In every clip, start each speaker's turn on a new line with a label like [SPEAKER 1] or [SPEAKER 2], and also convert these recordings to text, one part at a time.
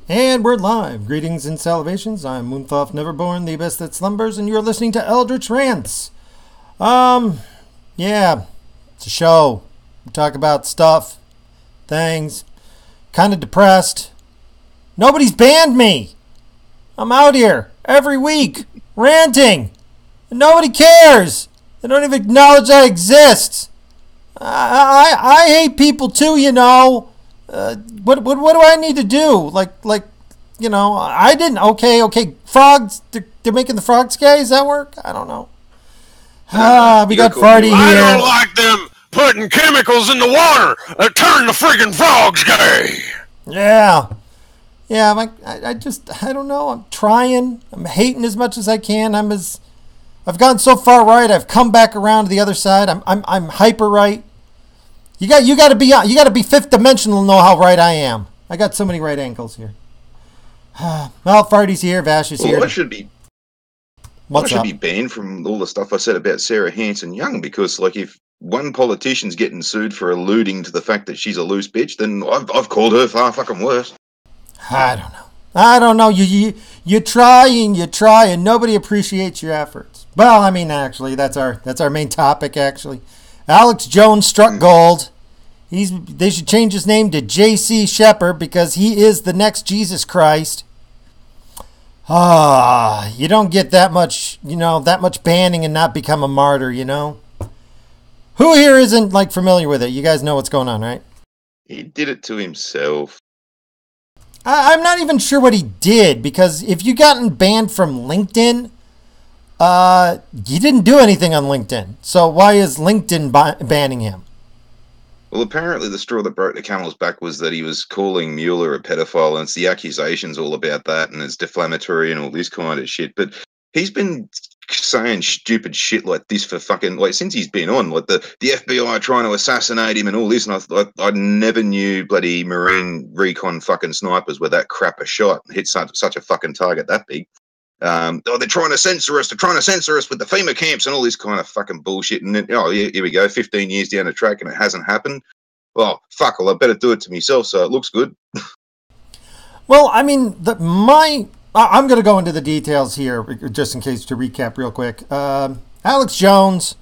[SPEAKER 1] And we're live. Greetings and salutations. I'm Moonthorpe Neverborn, the abyss that slumbers, and you're listening to Eldritch Rants. Yeah, it's a show. We talk about stuff, things, kind of depressed. Nobody's banned me. I'm out here every week ranting, and nobody cares. They don't even acknowledge I exist. I hate people too, you know. What do I need to do? I didn't. Okay. Frogs. They're making the frogs gay. Does that work? I don't know. We got Farty here.
[SPEAKER 2] I don't like them putting chemicals in the water that turn the friggin' frogs gay.
[SPEAKER 1] Yeah. I don't know. I'm trying. I'm hating as much as I can. I've gone so far right. I've come back around to the other side. I'm hyper right. You got to be fifth dimensional to know how right I am. I got so many right angles here. Well, Farty's here. Vash is here.
[SPEAKER 3] I should be banned from all the stuff I said about Sarah Hanson Young, because if one politician's getting sued for alluding to the fact that she's a loose bitch, then I've called her far fucking worse.
[SPEAKER 1] I don't know. You try and nobody appreciates your efforts. Well, I mean, actually, that's our main topic. Actually, Alex Jones struck gold. They should change his name to J.C. Shepherd because he is the next Jesus Christ. You don't get that much banning and not become a martyr, you know. Who here isn't familiar with it? You guys know what's going on, right?
[SPEAKER 3] He did it to himself.
[SPEAKER 1] I'm not even sure what he did, because if you gotten banned from LinkedIn, you didn't do anything on LinkedIn. So why is LinkedIn banning him?
[SPEAKER 3] Well, apparently the straw that broke the camel's back was that he was calling Mueller a pedophile, and it's the accusations all about that, and it's defamatory and all this kind of shit. But he's been saying stupid shit like this for fucking, since he's been on, the FBI trying to assassinate him and all this, and I never knew bloody Marine recon fucking snipers were that crap a shot and hit such a fucking target that big. They're trying to censor us. They're trying to censor us with the FEMA camps and all this kind of fucking bullshit. And then, here we go, 15 years down the track and it hasn't happened. Well, fuck, I better do it to myself so it looks good.
[SPEAKER 1] Well, I mean, I'm going to go into the details here just in case to recap real quick. Alex Jones,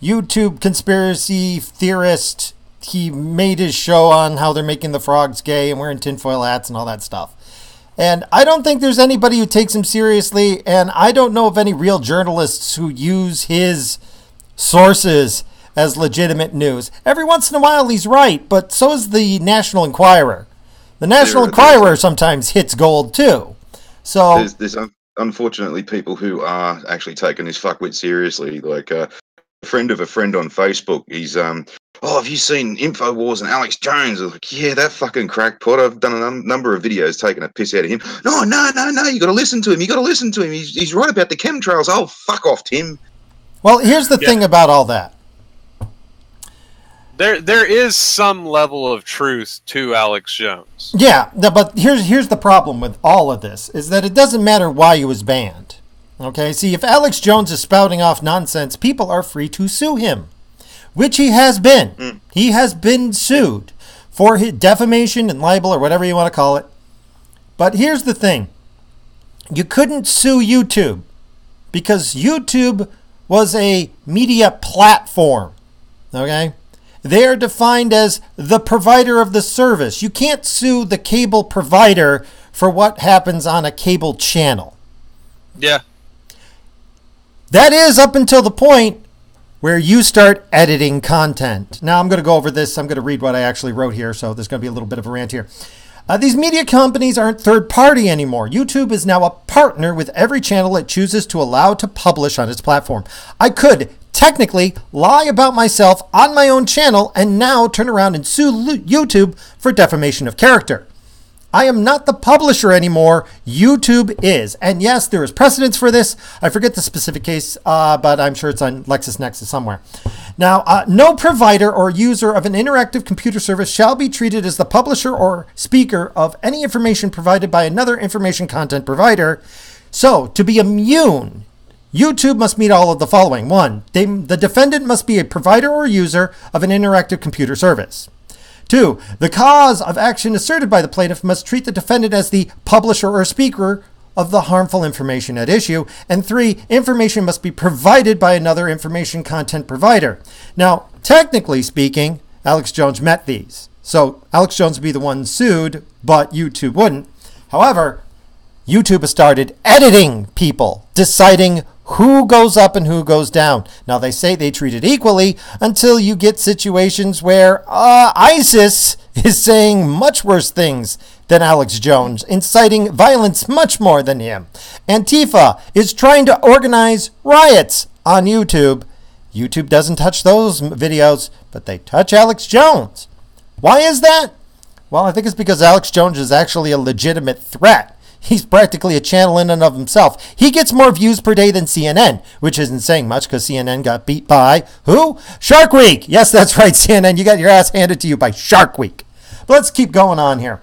[SPEAKER 1] YouTube conspiracy theorist. He made his show on how they're making the frogs gay and wearing tinfoil hats and all that stuff. And I don't think there's anybody who takes him seriously, and I don't know of any real journalists who use his sources as legitimate news. Every once in a while he's right, but so is the National Enquirer. The National Enquirer sometimes hits gold too. So
[SPEAKER 3] there's unfortunately people who are actually taking this fuckwit seriously. A friend of a friend on Facebook, he's have you seen InfoWars and Alex Jones? I was like, yeah, that fucking crackpot. I've done a number of videos taking a piss out of him. No, you got to listen to him. He's right about the chemtrails. Oh, fuck off, Tim.
[SPEAKER 1] Well, here's the thing about all that.
[SPEAKER 2] There is some level of truth to Alex Jones.
[SPEAKER 1] Yeah, but here's the problem with all of this, is that it doesn't matter why he was banned. Okay, see, if Alex Jones is spouting off nonsense, people are free to sue him, which he has been. He has been sued for his defamation and libel or whatever you want to call it. But here's the thing. You couldn't sue YouTube because YouTube was a media platform. Okay? They are defined as the provider of the service. You can't sue the cable provider for what happens on a cable channel.
[SPEAKER 2] Yeah.
[SPEAKER 1] That is up until the point where you start editing content. Now, I'm going to go over this. I'm going to read what I actually wrote here, so there's going to be a little bit of a rant here. These media companies aren't third party anymore. YouTube is now a partner with every channel it chooses to allow to publish on its platform. I could technically lie about myself on my own channel and now turn around and sue YouTube for defamation of character. I am not the publisher anymore. YouTube is. And yes, there is precedence for this. I forget the specific case, but I'm sure it's on LexisNexis somewhere. Now, no provider or user of an interactive computer service shall be treated as the publisher or speaker of any information provided by another information content provider. So, to be immune, YouTube must meet all of the following. 1, the defendant must be a provider or user of an interactive computer service. 2, the cause of action asserted by the plaintiff must treat the defendant as the publisher or speaker of the harmful information at issue. And 3, information must be provided by another information content provider. Now, technically speaking, Alex Jones met these. So Alex Jones would be the one sued, but YouTube wouldn't. However, YouTube has started editing people, deciding who goes up and who goes down. Now, they say they treat it equally until you get situations where ISIS is saying much worse things than Alex Jones, inciting violence much more than him. Antifa is trying to organize riots on YouTube. YouTube doesn't touch those videos, but they touch Alex Jones. Why is that? Well, I think it's because Alex Jones is actually a legitimate threat. He's practically a channel in and of himself. He gets more views per day than CNN, which isn't saying much because CNN got beat by who? Shark Week. Yes, that's right, CNN. You got your ass handed to you by Shark Week. But let's keep going on here.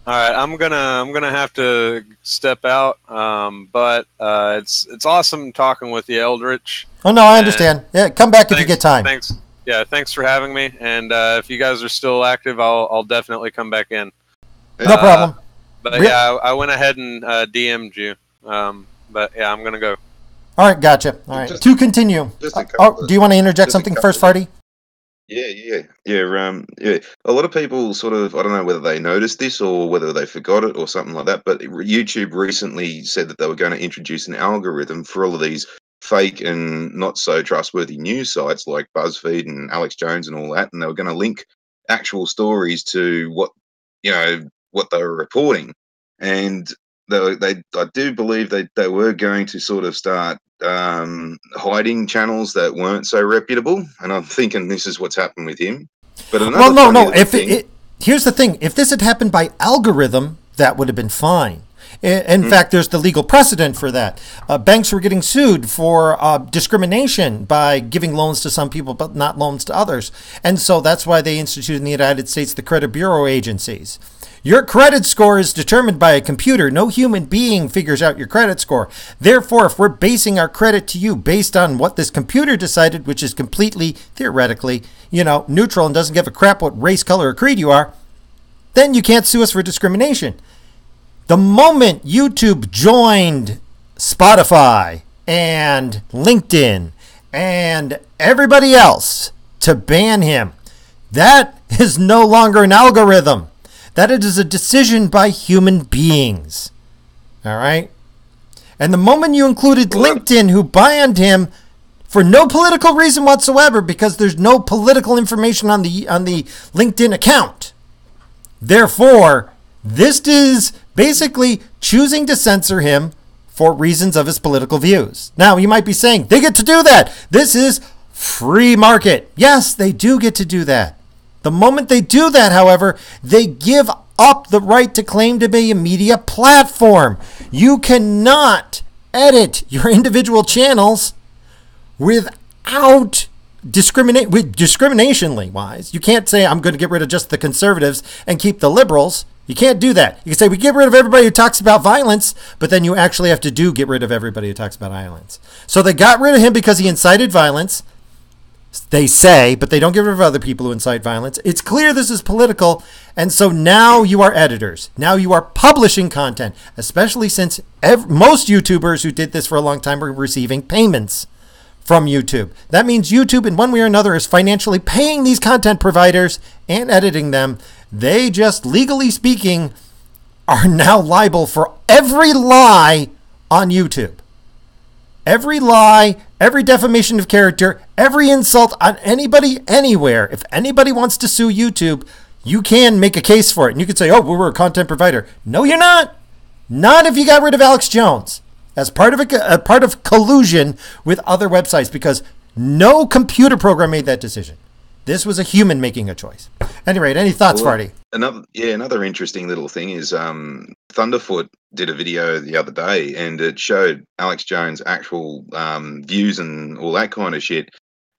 [SPEAKER 4] All right, I'm gonna have to step out, but it's awesome talking with you, Eldritch.
[SPEAKER 1] Oh no, I understand. Yeah, come back if you get time.
[SPEAKER 4] Thanks. Yeah, thanks for having me. And if you guys are still active, I'll definitely come back in.
[SPEAKER 1] No problem.
[SPEAKER 4] But yeah, I went ahead and DM'd you. But yeah, I'm gonna go.
[SPEAKER 1] All right, gotcha. All right, to continue. Do you want to interject something first, Farty?
[SPEAKER 3] Yeah. A lot of people sort of, I don't know whether they noticed this or whether they forgot it or something like that, but YouTube recently said that they were going to introduce an algorithm for all of these fake and not so trustworthy news sites like BuzzFeed and Alex Jones and all that, and they were going to link actual stories to what they were reporting. And I do believe they were going to sort of start hiding channels that weren't so reputable, and I'm thinking this is what's happened with him. But no.
[SPEAKER 1] Here's the thing: if this had happened by algorithm, that would have been fine. In fact, there's the legal precedent for that. Banks were getting sued for discrimination by giving loans to some people but not loans to others, and so that's why they instituted in the United States the credit bureau agencies. Your credit score is determined by a computer. No human being figures out your credit score. Therefore, if we're basing our credit to you based on what this computer decided, which is completely, theoretically, neutral and doesn't give a crap what race, color, or creed you are, then you can't sue us for discrimination. The moment YouTube joined Spotify and LinkedIn and everybody else to ban him, that is no longer an algorithm. That it is a decision by human beings. All right? And the moment you included LinkedIn, who banned him for no political reason whatsoever, because there's no political information on the LinkedIn account. Therefore, this is basically choosing to censor him for reasons of his political views. Now, you might be saying, they get to do that. This is free market. Yes, they do get to do that. The moment they do that, however, they give up the right to claim to be a media platform. You cannot edit your individual channels without discriminationally wise. You can't say, I'm going to get rid of just the conservatives and keep the liberals. You can't do that. You can say, we get rid of everybody who talks about violence, but then you actually have to get rid of everybody who talks about violence. So they got rid of him because he incited violence. They say, but they don't get rid of other people who incite violence. It's clear this is political, and so now you are editors. Now you are publishing content, especially since most YouTubers who did this for a long time are receiving payments from YouTube. That means YouTube, in one way or another, is financially paying these content providers and editing them. They just, legally speaking, are now liable for every lie on YouTube. Every lie, every defamation of character, every insult on anybody, anywhere. If anybody wants to sue YouTube, you can make a case for it. And you can say, oh, we're a content provider. No, you're not. Not if you got rid of Alex Jones as part of collusion with other websites, because no computer program made that decision. This was a human making a choice. Anyway, any thoughts, Farty?
[SPEAKER 3] Another interesting little thing is Thunderfoot did a video the other day, and it showed Alex Jones' actual views and all that kind of shit.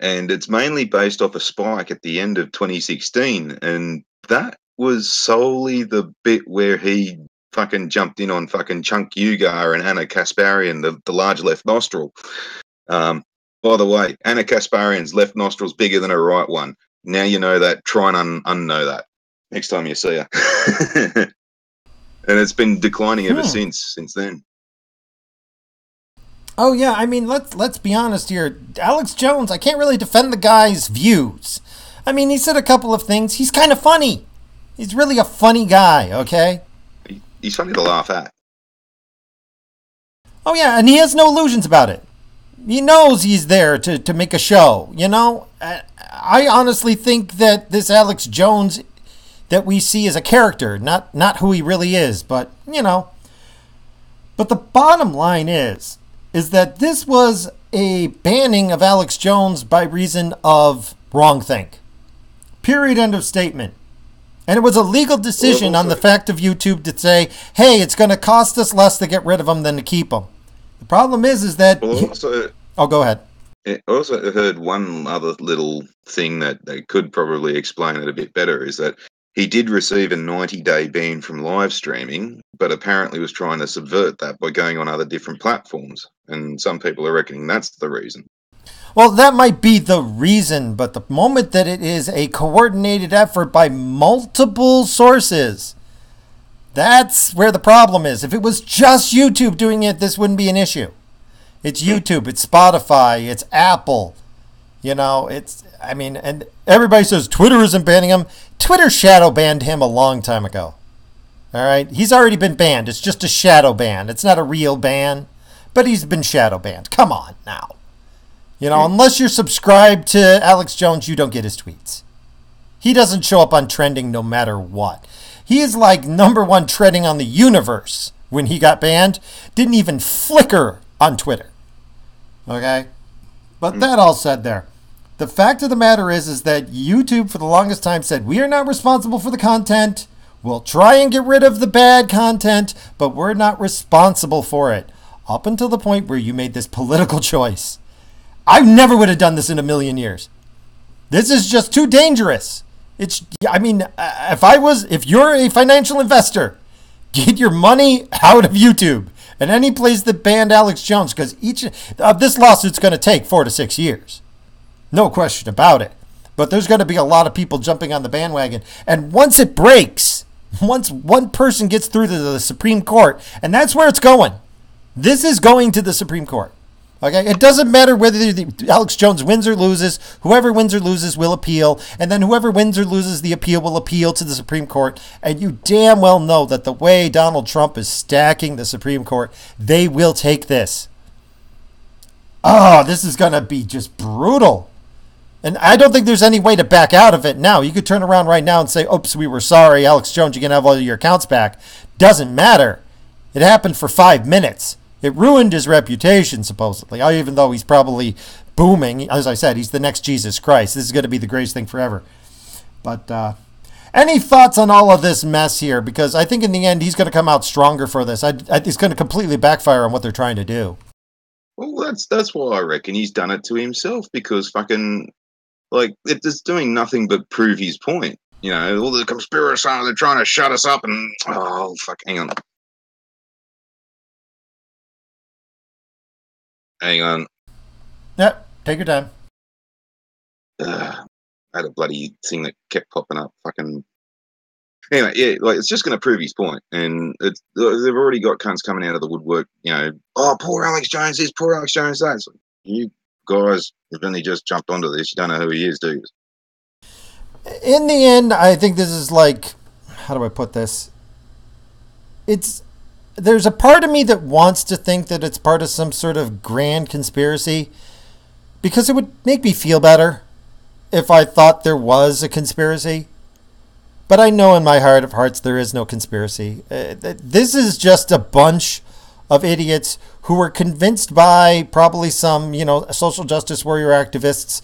[SPEAKER 3] And it's mainly based off a spike at the end of 2016, and that was solely the bit where he fucking jumped in on fucking Chunk Ugar and Anna Kasparian, the large left nostril. By the way, Anna Kasparian's left nostril's bigger than her right one. Now you know that. Try and unknow that. next time you see her. And it's been declining ever since then.
[SPEAKER 1] Oh yeah, I mean, let's be honest here. Alex Jones, I can't really defend the guy's views. I mean, he said a couple of things. He's kind of funny. He's really a funny guy, okay?
[SPEAKER 3] He's funny to laugh at.
[SPEAKER 1] Oh yeah, and he has no illusions about it. He knows he's there to make a show, you know? I honestly think that this Alex Jones that we see is a character, not who he really is, but, you know. But the bottom line is that this was a banning of Alex Jones by reason of wrongthink. Period, end of statement. And it was a legal decision on the fact of YouTube to say, hey, it's going to cost us less to get rid of him than to keep him. The problem is that... Oh, go ahead.
[SPEAKER 3] I also heard one other little thing that they could probably explain it a bit better, is that he did receive a 90-day ban from live streaming, but apparently was trying to subvert that by going on other different platforms. And some people are reckoning that's the reason.
[SPEAKER 1] Well, that might be the reason, but the moment that it is a coordinated effort by multiple sources, that's where the problem is. If it was just YouTube doing it, this wouldn't be an issue. It's YouTube, it's Spotify, it's Apple. You know, and everybody says Twitter isn't banning him. Twitter shadow banned him a long time ago. All right? He's already been banned. It's just a shadow ban. It's not a real ban, but he's been shadow banned. Come on now. You know, unless you're subscribed to Alex Jones, you don't get his tweets. He doesn't show up on trending no matter what. He is like #1 trending on the universe when he got banned. Didn't even flicker on Twitter. Okay? But that all said there. The fact of the matter is that YouTube for the longest time said, we are not responsible for the content. We'll try and get rid of the bad content, but we're not responsible for it. Up until the point where you made this political choice. I never would have done this in a million years. This is just too dangerous. If you're a financial investor, get your money out of YouTube and any place that banned Alex Jones, because each of this lawsuit's going to take 4 to 6 years. No question about it. But there's going to be a lot of people jumping on the bandwagon. And once it breaks, once one person gets through to the Supreme Court, and that's where it's going. This is going to the Supreme Court. Okay, it doesn't matter whether Alex Jones wins or loses. Whoever wins or loses will appeal, and then whoever wins or loses the appeal will appeal to the Supreme Court. And you damn well know that the way Donald Trump is stacking the Supreme Court, they will take this. Oh, this is going to be just brutal. And I don't think there's any way to back out of it now. You could turn around right now and say, oops, we were sorry, Alex Jones, you can have all your accounts back. Doesn't matter. It happened for 5 minutes. It ruined his reputation, supposedly, even though he's probably booming. As I said, he's the next Jesus Christ. This is going to be the greatest thing forever. But any thoughts on all of this mess here? Because I think in the end, he's going to come out stronger for this. It's going to completely backfire on what they're trying to do.
[SPEAKER 3] Well, that's why I reckon he's done it to himself, because fucking, like, it's doing nothing but prove his point. You know, all the conspiracy, they're trying to shut us up and, oh, fuck, hang on. Hang on.
[SPEAKER 1] Yep, take your time.
[SPEAKER 3] I had a bloody thing that kept popping up. Fucking. Anyway, yeah, like, it's just going to prove his point, and they've already got cunts coming out of the woodwork. You know, oh, poor Alex Jones this, poor Alex Jones that. Like, you guys have only just jumped onto this. You don't know who he is, do you?
[SPEAKER 1] In the end, I think this is like, how do I put this? There's a part of me that wants to think that it's part of some sort of grand conspiracy, because it would make me feel better if I thought there was a conspiracy. But I know in my heart of hearts there is no conspiracy. This is just a bunch of idiots who were convinced by probably some, social justice warrior activists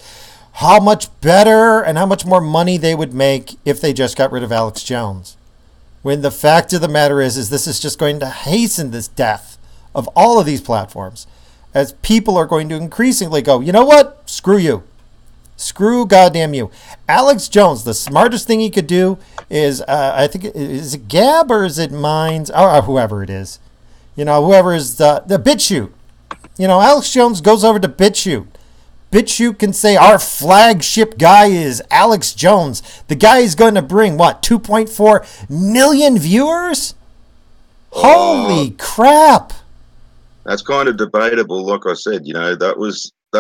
[SPEAKER 1] how much better and how much more money they would make if they just got rid of Alex Jones. When the fact of the matter is this is just going to hasten this death of all of these platforms, as people are going to increasingly go, you know what? Screw you. Screw goddamn you. Alex Jones, the smartest thing he could do is, I think, is it Gab or is it Minds? Or whoever it is. Whoever is the BitChute. Alex Jones goes over to BitChute, BitChute can say our flagship guy is Alex Jones. The guy is going to bring, 2.4 million viewers? Holy crap.
[SPEAKER 3] That's kind of debatable. Like I said, that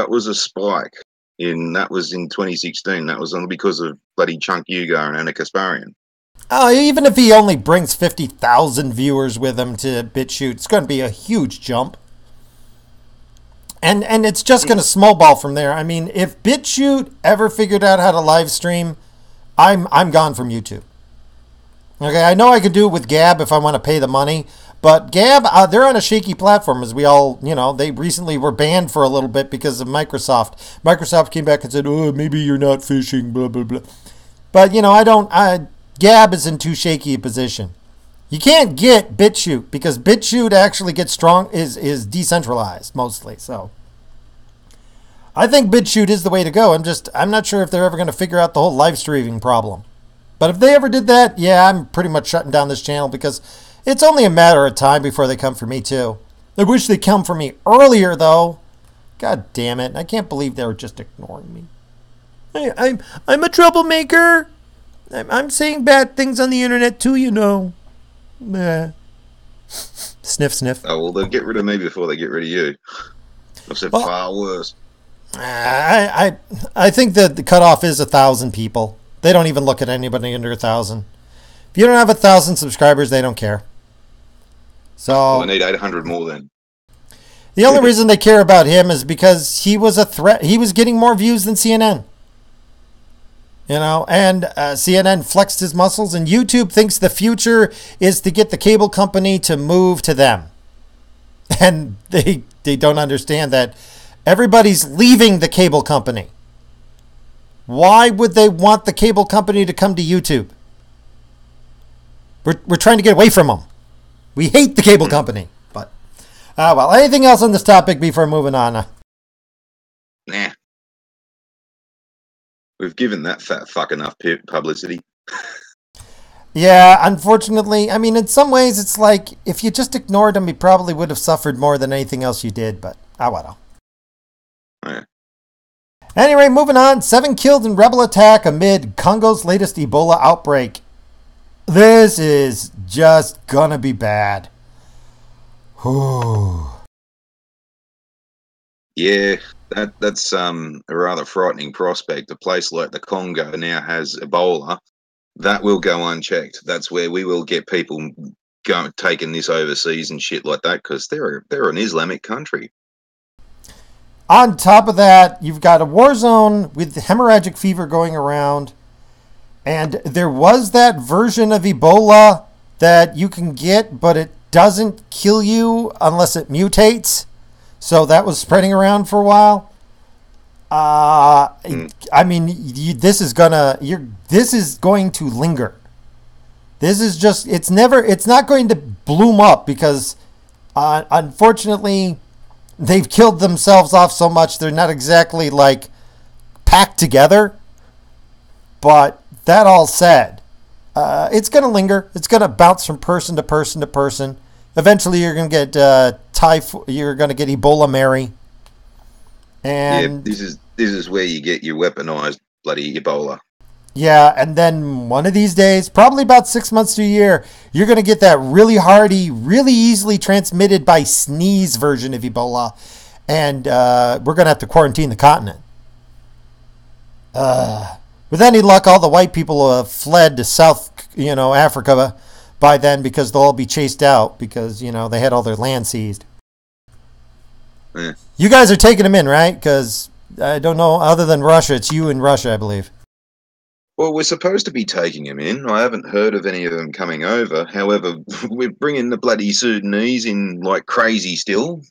[SPEAKER 3] was a spike. That was in 2016. That was only because of bloody Chunk Ugar and Anna Kasparian.
[SPEAKER 1] Even if he only brings 50,000 viewers with him to BitChute, it's going to be a huge jump. And it's just going to snowball from there. I mean, if BitChute ever figured out how to live stream, I'm gone from YouTube. Okay, I know I could do it with Gab if I want to pay the money, but Gab, they're on a shaky platform, as we all, they recently were banned for a little bit because of Microsoft. Microsoft came back and said, oh, maybe you're not phishing, blah, blah, blah. But, Gab is in too shaky a position. You can't get BitChute because BitChute actually gets strong, is decentralized mostly. So I think BitChute is the way to go. I'm not sure if they're ever going to figure out the whole live streaming problem. But if they ever did that, yeah, I'm pretty much shutting down this channel because it's only a matter of time before they come for me too. I wish they'd come for me earlier though. God damn it. I can't believe they were just ignoring me. I'm a troublemaker. I'm saying bad things on the internet too, Nah. Sniff, sniff.
[SPEAKER 3] Oh, well, they'll get rid of me before they get rid of you. I've said far worse.
[SPEAKER 1] I think that the cutoff is 1,000 people. They don't even look at anybody under 1,000. If you don't have 1,000 subscribers, they don't care. So
[SPEAKER 3] well, I need 800 more then.
[SPEAKER 1] The only reason they care about him is because he was a threat. He was getting more views than CNN. And CNN flexed his muscles, and YouTube thinks the future is to get the cable company to move to them. And they don't understand that everybody's leaving the cable company. Why would they want the cable company to come to YouTube? We're trying to get away from them. We hate the cable company. But, well, anything else on this topic before moving on?
[SPEAKER 3] Nah. We've given that fat fuck enough publicity.
[SPEAKER 1] Yeah, unfortunately. I mean, in some ways, it's like, if you just ignored him, he probably would have suffered more than anything else you did. But, well.
[SPEAKER 3] Yeah.
[SPEAKER 1] Anyway, moving on. 7 killed in rebel attack amid Congo's latest Ebola outbreak. This is just gonna be bad. Whew.
[SPEAKER 3] Yeah, that's a rather frightening prospect. A place like the Congo now has Ebola. That will go unchecked. That's where we will get people taking this overseas and shit like that because they're an Islamic country.
[SPEAKER 1] On top of that, you've got a war zone with hemorrhagic fever going around. And there was that version of Ebola that you can get, but it doesn't kill you unless it mutates. So that was spreading around for a while. I mean, this is going to linger. This is just, it's not going to bloom up because, unfortunately, they've killed themselves off so much. They're not exactly like packed together. But that all said, it's going to linger. It's going to bounce from person to person to person. Eventually, you're going to get you're going to get Ebola Mary. And
[SPEAKER 3] yeah, this is where you get your weaponized bloody Ebola.
[SPEAKER 1] Yeah, and then one of these days, probably about 6 months to a year, you're going to get that really hardy, really easily transmitted by sneeze version of Ebola. And we're going to have to quarantine the continent. With any luck, all the white people will have fled to South, Africa by then because they'll all be chased out because, they had all their land seized.
[SPEAKER 3] Yeah.
[SPEAKER 1] You guys are taking them in, right? Because I don't know, other than Russia, it's you in Russia, I believe.
[SPEAKER 3] Well, we're supposed to be taking them in. I haven't heard of any of them coming over. However, we're bringing the bloody Sudanese in like crazy still.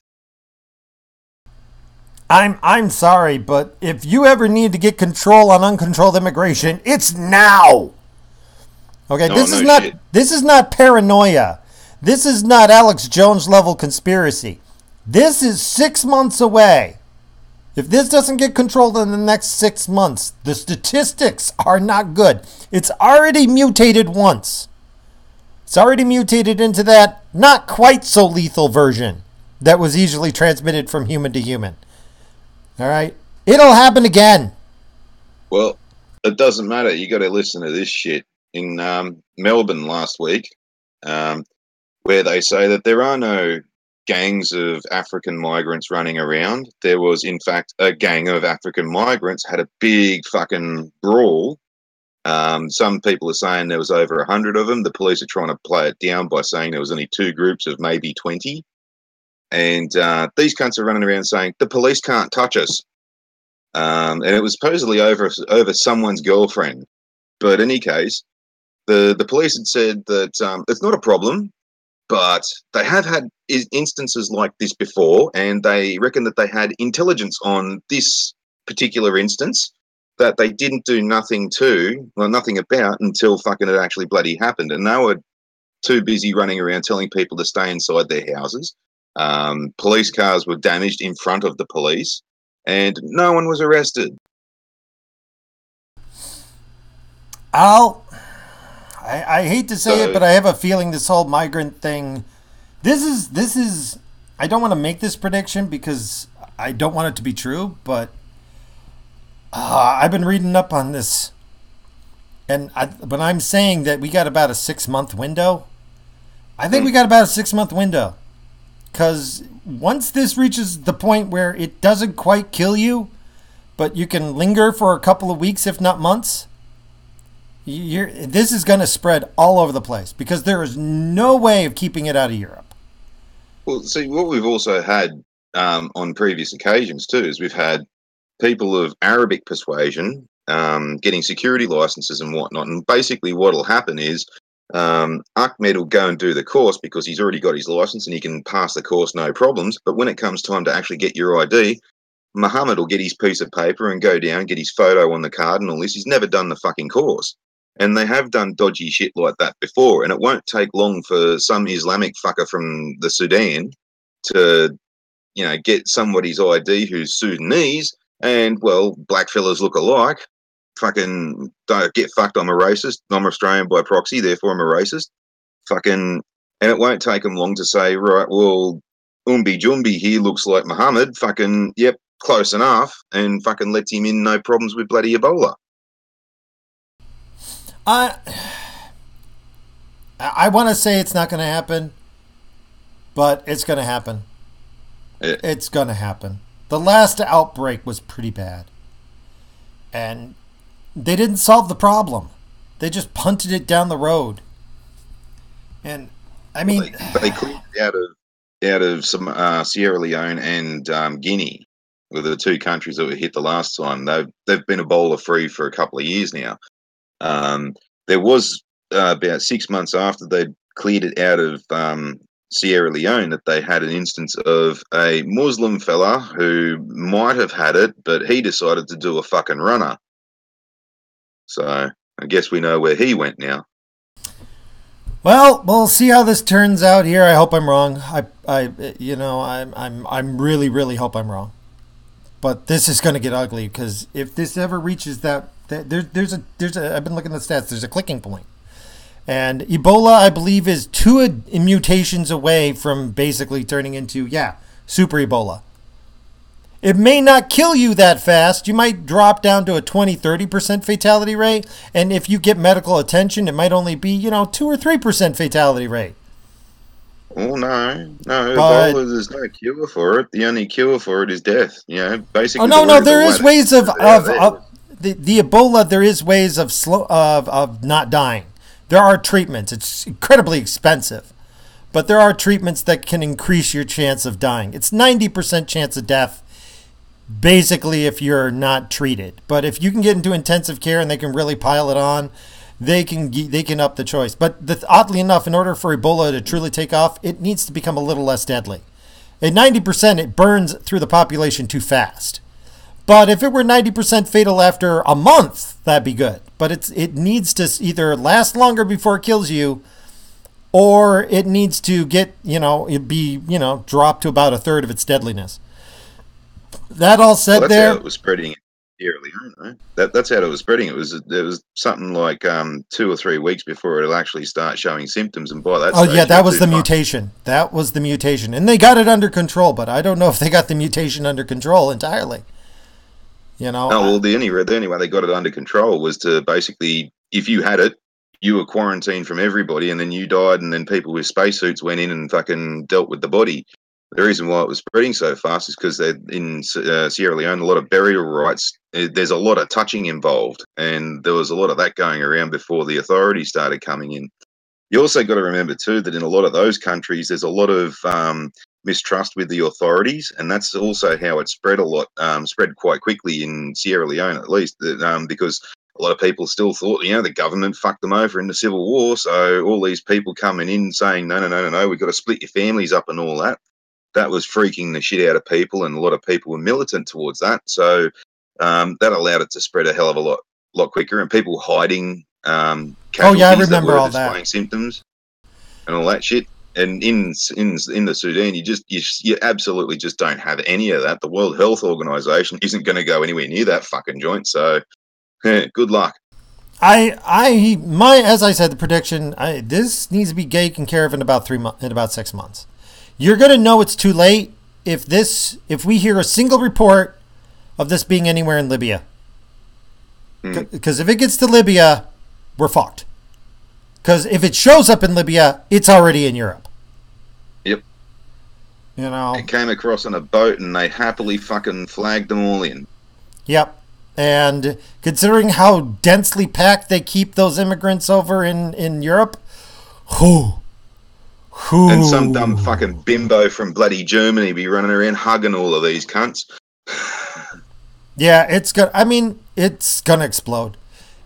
[SPEAKER 1] I'm sorry, but if you ever need to get control on uncontrolled immigration, it's now. Okay, this is not paranoia. This is not Alex Jones level conspiracy. This is 6 months away. If this doesn't get controlled in the next 6 months, the statistics are not good. It's already mutated once. It's already mutated into that not quite so lethal version that was easily transmitted from human to human. All right? It'll happen again.
[SPEAKER 3] Well, it doesn't matter. You got to listen to this shit. In Melbourne last week, where they say that there are no gangs of African migrants running around. There was, in fact, a gang of African migrants had a big fucking brawl. Some people are saying there was over 100 of them. The police are trying to play it down by saying there was only 2 groups of maybe 20. And these cunts are running around saying, the police can't touch us. And it was supposedly over someone's girlfriend. But in any case, the police had said that it's not a problem, but they have had instances like this before, and they reckon that they had intelligence on this particular instance that they didn't do nothing about until fucking it actually bloody happened. And they were too busy running around telling people to stay inside their houses. Police cars were damaged in front of the police, and no one was arrested.
[SPEAKER 1] I hate to say it, but I have a feeling this whole migrant thing, this is, I don't want to make this prediction because I don't want it to be true, but I've been reading up on this, and when I'm saying that we got about a 6-month window, I think we got about a 6-month window, because once this reaches the point where it doesn't quite kill you, but you can linger for a couple of weeks, if not months, this is going to spread all over the place because there is no way of keeping it out of Europe.
[SPEAKER 3] Well, see, what we've also had on previous occasions too is we've had people of Arabic persuasion getting security licenses and whatnot. And basically what will happen is Ahmed will go and do the course because he's already got his license and he can pass the course no problems. But when it comes time to actually get your ID, Muhammad will get his piece of paper and go down, get his photo on the card and all this. He's never done the fucking course. And they have done dodgy shit like that before. And it won't take long for some Islamic fucker from the Sudan to, get somebody's ID who's Sudanese. And, well, black fellas look alike. Fucking don't get fucked. I'm a racist. I'm Australian by proxy, therefore I'm a racist. Fucking, and it won't take them long to say, right, well, Umbi Jumbi here looks like Muhammad. Fucking, yep, close enough. And fucking lets him in, no problems with bloody Ebola.
[SPEAKER 1] I want to say it's not going to happen, but it's going to happen. It's going to happen. The last outbreak was pretty bad. And they didn't solve the problem. They just punted it down the road. And, I mean...
[SPEAKER 3] They cleared out of some Sierra Leone and Guinea, were the 2 countries that were hit the last time. They've been Ebola-free for a couple of years now. There was about 6 months after they'd cleared it out of Sierra Leone that they had an instance of a Muslim fella who might have had it, but he decided to do a fucking runner. So I guess we know where he went now.
[SPEAKER 1] Well, we'll see how this turns out here. I hope I'm wrong. I really, really hope I'm wrong. But this is going to get ugly because if this ever reaches that there's a I've been looking at the stats. There's a clicking point, and Ebola, I believe, is 2 mutations away from basically turning into super Ebola. It may not kill you that fast. You might drop down to a 20-30% fatality rate, and if you get medical attention, it might only be 2 or 3% fatality rate.
[SPEAKER 3] Oh no! Ebola, there's no cure for it. The only cure for it is death. Basically.
[SPEAKER 1] Oh no! There is ways of the Ebola. There is ways of not dying. There are treatments. It's incredibly expensive, but there are treatments that can increase your chance of dying. It's 90% chance of death, basically, if you're not treated. But if you can get into intensive care and they can really pile it on, they can up the choice. But oddly enough, in order for Ebola to truly take off, it needs to become a little less deadly. At 90%, it burns through the population too fast. But if it were 90% fatal after a month, that'd be good. But it needs to either last longer before it kills you, or it needs to get, dropped to about a third of its deadliness. That all said,
[SPEAKER 3] that's
[SPEAKER 1] there.
[SPEAKER 3] How it was spreading Sierra Leone, right? That's how it was spreading. It was something like 2 or 3 weeks before it'll actually start showing symptoms, and by that stage,
[SPEAKER 1] that was the mutation. That was the mutation, and they got it under control. But I don't know if they got the mutation under control entirely. You know.
[SPEAKER 3] Oh, well, the only way they got it under control was to basically, if you had it, you were quarantined from everybody, and then you died, and then people with spacesuits went in and fucking dealt with the body. The reason why it was spreading so fast is because in Sierra Leone, a lot of burial rites, there's a lot of touching involved, and there was a lot of that going around before the authorities started coming in. You also got to remember too that in a lot of those countries, there's a lot of mistrust with the authorities, and that's also how it spread spread quite quickly in Sierra Leone, at least, because a lot of people still thought, the government fucked them over in the Civil War, so all these people coming in saying, no, we've got to split your families up and all that. That was freaking the shit out of people, and a lot of people were militant towards that. So that allowed it to spread a hell of a lot quicker, and people hiding.
[SPEAKER 1] I remember all
[SPEAKER 3] displaying
[SPEAKER 1] that
[SPEAKER 3] symptoms and all that shit. And in the Sudan, you absolutely just don't have any of that. The World Health Organization isn't going to go anywhere near that fucking joint. So, good luck.
[SPEAKER 1] As I said, the prediction. This needs to be taken care of in about 6 months. You're going to know it's too late if we hear a single report of this being anywhere in Libya. Because if it gets to Libya, we're fucked. Because if it shows up in Libya, it's already in Europe.
[SPEAKER 3] Yep. It came across on a boat, and they happily fucking flagged them all in.
[SPEAKER 1] Yep. And considering how densely packed they keep those immigrants over in Europe,
[SPEAKER 3] and some dumb fucking bimbo from bloody Germany be running around hugging all of these cunts.
[SPEAKER 1] Yeah, it's gonna explode.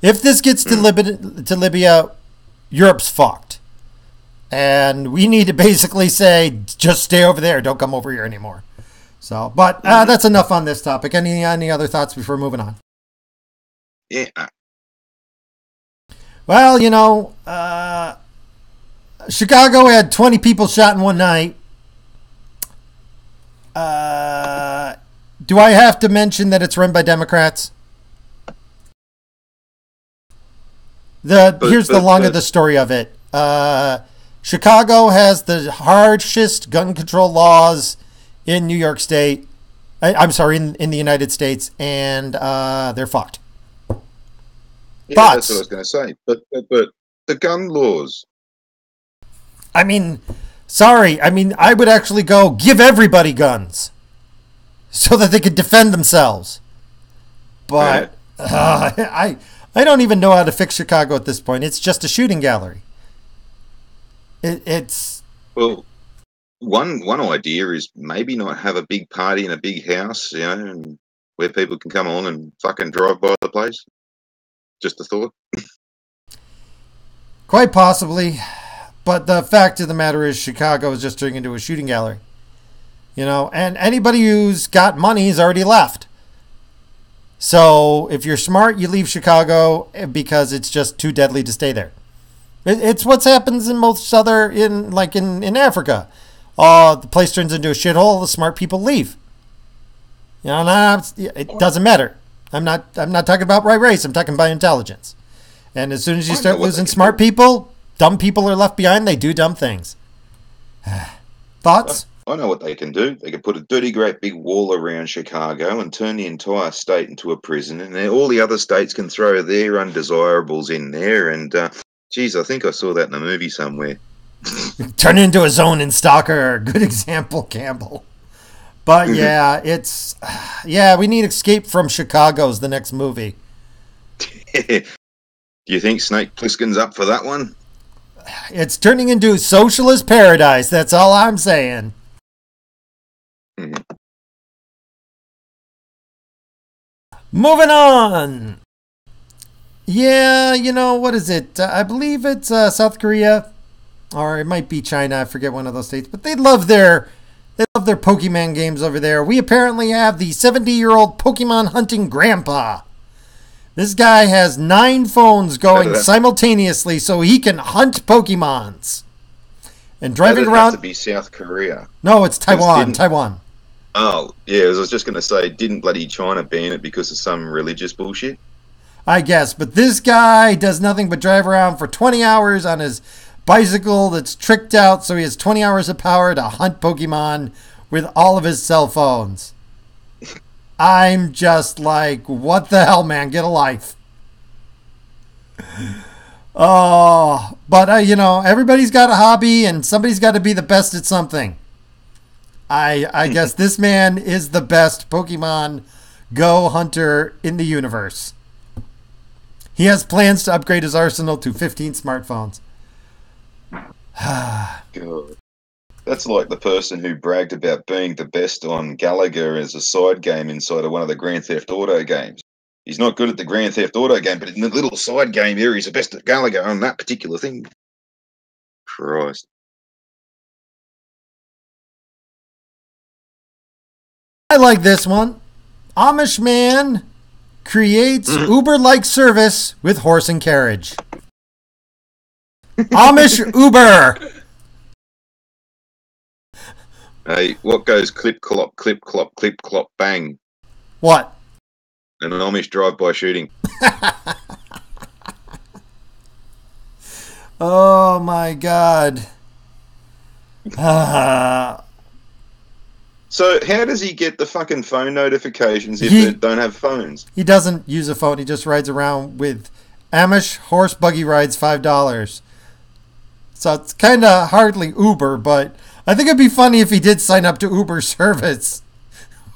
[SPEAKER 1] If this gets to Libya, Europe's fucked. And we need to basically say, just stay over there. Don't come over here anymore. So, but that's enough on this topic. Any other thoughts before moving on?
[SPEAKER 3] Yeah.
[SPEAKER 1] Well, Chicago had 20 people shot in one night. Do I have to mention that it's run by Democrats? Here's the long of the story of it. Chicago has the harshest gun control laws in New York State. I'm sorry, in the United States, and they're fucked.
[SPEAKER 3] Yeah, that's what I was going to say. But the gun laws.
[SPEAKER 1] I would actually go give everybody guns so that they could defend themselves. But I don't even know how to fix Chicago at this point. It's just a shooting gallery. It's
[SPEAKER 3] well, one idea is maybe not have a big party in a big house, and where people can come along and fucking drive by the place. Just a thought.
[SPEAKER 1] Quite possibly, but the fact of the matter is, Chicago is just turning into a shooting gallery. And anybody who's got money has already left. So if you're smart, you leave Chicago because it's just too deadly to stay there. It's what happens in most in Africa. The place turns into a shithole. The smart people leave. It doesn't matter. I'm not talking about right race. I'm talking about intelligence. And as soon as you start losing smart people, dumb people are left behind. They do dumb things. Thoughts?
[SPEAKER 3] I know what they can do. They can put a dirty, great big wall around Chicago and turn the entire state into a prison, and then all the other states can throw their undesirables in there. And geez, I think I saw that in a movie somewhere.
[SPEAKER 1] Turn it into a zone in Stalker. Good example, Campbell. But we need Escape from Chicago's the next movie.
[SPEAKER 3] Do you think Snake Plissken's up for that one?
[SPEAKER 1] It's turning into socialist paradise. That's all I'm saying. Moving on. Yeah, what is it? I believe it's South Korea, or it might be China. I forget one of those states, but they love their Pokemon games over there. We apparently have the 70-year-old Pokemon hunting grandpa. This guy has 9 phones going simultaneously so he can hunt Pokemons. And driving around.
[SPEAKER 3] Have to be South Korea.
[SPEAKER 1] No, it's Taiwan.
[SPEAKER 3] Oh, yeah, I was just going to say, didn't bloody China ban it because of some religious bullshit?
[SPEAKER 1] I guess, but this guy does nothing but drive around for 20 hours on his bicycle that's tricked out, so he has 20 hours of power to hunt Pokemon with all of his cell phones. I'm just like, what the hell, man? Get a life. Oh, but everybody's got a hobby and somebody's got to be the best at something. I guess this man is the best Pokemon Go hunter in the universe. He has plans to upgrade his arsenal to 15 smartphones.
[SPEAKER 3] God. That's like the person who bragged about being the best on Gallagher as a side game inside of one of the Grand Theft Auto games. He's not good at the Grand Theft Auto game, but in the little side game here, he's the best at Gallagher on that particular thing. Christ.
[SPEAKER 1] I like this one. Amish man creates Uber-like service with horse and carriage. Amish Uber.
[SPEAKER 3] Hey, what goes clip clop, bang?
[SPEAKER 1] What?
[SPEAKER 3] An Amish drive-by shooting.
[SPEAKER 1] Oh my God.
[SPEAKER 3] So how does he get the fucking phone notifications if they don't have phones?
[SPEAKER 1] He doesn't use a phone. He just rides around with Amish horse buggy rides, $5. So it's kind of hardly Uber, but I think it'd be funny if he did sign up to Uber service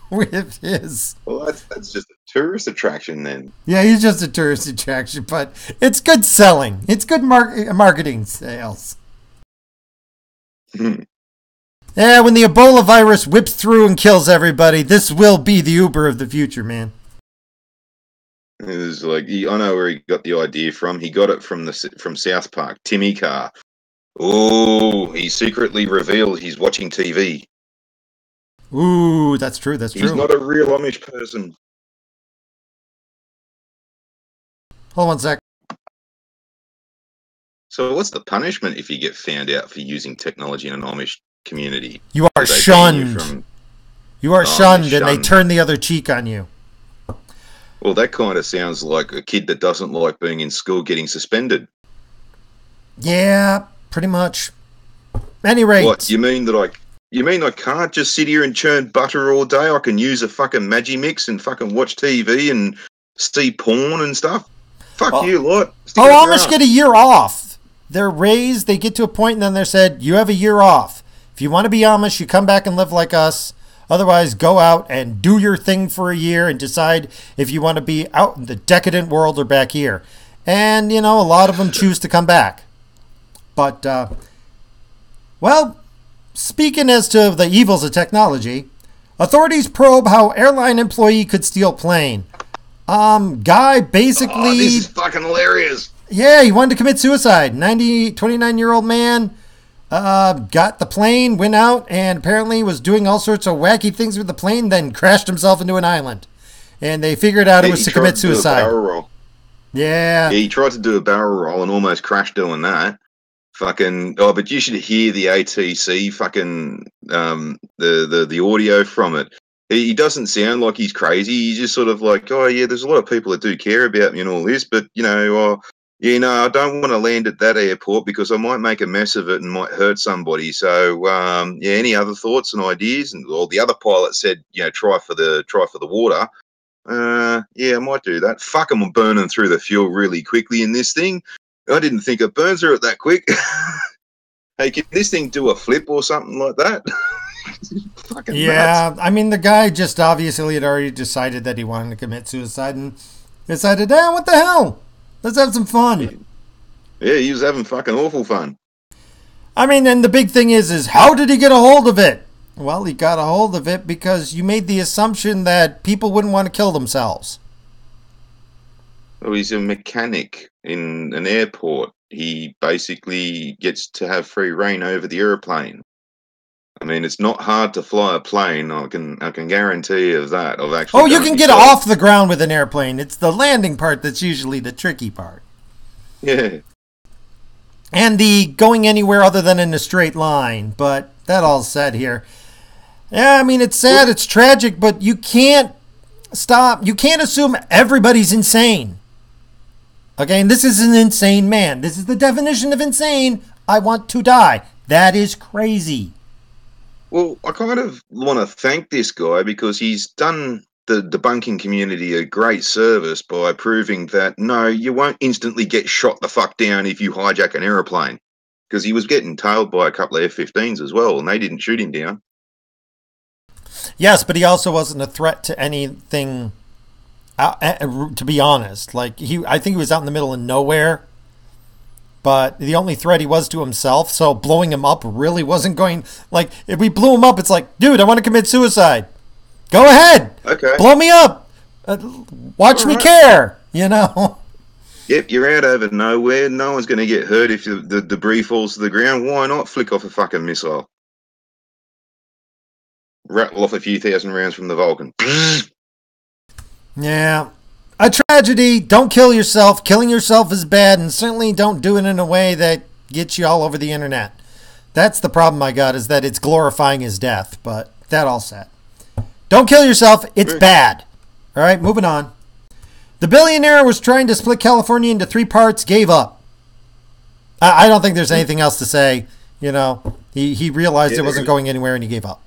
[SPEAKER 1] with his.
[SPEAKER 3] Well, that's just a tourist attraction then.
[SPEAKER 1] Yeah, he's just a tourist attraction, but it's good selling. It's good marketing sales. Yeah, when the Ebola virus whips through and kills everybody, this will be the Uber of the future, man.
[SPEAKER 3] It was like, I know where he got the idea from. He got it from South Park, Timmy Carr. Oh, he secretly revealed he's watching TV.
[SPEAKER 1] Ooh, that's true.
[SPEAKER 3] He's not a real Amish person.
[SPEAKER 1] Hold on a sec.
[SPEAKER 3] So what's the punishment if you get found out for using technology in an Amish community?
[SPEAKER 1] You are shunned. You are shunned, and they turn the other cheek on you.
[SPEAKER 3] Well, that kind of sounds like a kid that doesn't like being in school getting suspended.
[SPEAKER 1] Yeah, pretty much. Any rate.
[SPEAKER 3] What, you mean I can't just sit here and churn butter all day? I can use a fucking Magimix and fucking watch TV and see porn and stuff? Fuck you, lot.
[SPEAKER 1] Amish get a year off. They're raised, they get to a point, and then they're said, you have a year off. If you want to be Amish, you come back and live like us. Otherwise, go out and do your thing for a year and decide if you want to be out in the decadent world or back here. And, a lot of them choose to come back. But, well, speaking as to the evils of technology, authorities probe how airline employee could steal plane. Guy basically... Oh,
[SPEAKER 3] this is fucking hilarious.
[SPEAKER 1] Yeah, he wanted to commit suicide. 29-year-old man got the plane, went out, and apparently was doing all sorts of wacky things with the plane, then crashed himself into an island. And they figured out it was to commit suicide.
[SPEAKER 3] Barrel roll.
[SPEAKER 1] Yeah.
[SPEAKER 3] He tried to do a barrel roll and almost crashed doing that. Fucking... Oh, but you should hear the ATC fucking... the audio from it. He doesn't sound like he's crazy. He's just sort of like, oh, yeah, there's a lot of people that do care about me and all this, but, I don't want to land at that airport because I might make a mess of it and might hurt somebody. So, any other thoughts and ideas? And the other pilot said, try for the water. I might do that. Fuck, I'm burning through the fuel really quickly in this thing. I didn't think it burns through it that quick. Hey, can this thing do a flip or something like that? Fucking nuts.
[SPEAKER 1] I mean, the guy just obviously had already decided that he wanted to commit suicide and decided, what the hell? Let's have some fun.
[SPEAKER 3] Yeah, he was having fucking awful fun.
[SPEAKER 1] I mean, and the big thing is how did he get a hold of it? Well, he got a hold of it because you made the assumption that people wouldn't want to kill themselves.
[SPEAKER 3] Well, he's a mechanic in an airport. He basically gets to have free reign over the airplane. I mean, it's not hard to fly a plane. I can guarantee you of that. I've actually.
[SPEAKER 1] You can get off the ground with an airplane. It's the landing part that's usually the tricky part.
[SPEAKER 3] Yeah.
[SPEAKER 1] And the going anywhere other than in a straight line. But that all said here. Yeah, I mean, it's sad, it's tragic, but you can't stop. You can't assume everybody's insane. Okay, and this is an insane man. This is the definition of insane. I want to die. That is crazy.
[SPEAKER 3] Well, I kind of want to thank this guy because he's done the debunking community a great service by proving that, no, you won't instantly get shot the fuck down if you hijack an aeroplane. Because he was getting tailed by a couple of F-15s as well, and they didn't shoot him down.
[SPEAKER 1] Yes, but he also wasn't a threat to anything, to be honest. Like, I think he was out in the middle of nowhere, but the only threat he was to himself, so blowing him up really wasn't going... Like, if we blew him up, it's like, dude, I want to commit suicide. Go ahead.
[SPEAKER 3] Okay.
[SPEAKER 1] Blow me up. Watch me care, you know?
[SPEAKER 3] Yep, you're out over nowhere. No one's going to get hurt if the debris falls to the ground. Why not flick off a fucking missile? Rattle off a few thousand rounds from the Vulcan.
[SPEAKER 1] Yeah. A tragedy. Don't kill yourself. Killing yourself is bad, and certainly don't do it in a way that gets you all over the internet. That's the problem I got, is that it's glorifying his death, but that all said. Don't kill yourself. It's bad. All right, moving on. The billionaire was trying to split California into 3 parts, gave up. I don't think there's anything else to say. You know, he realized it wasn't going anywhere and he gave up.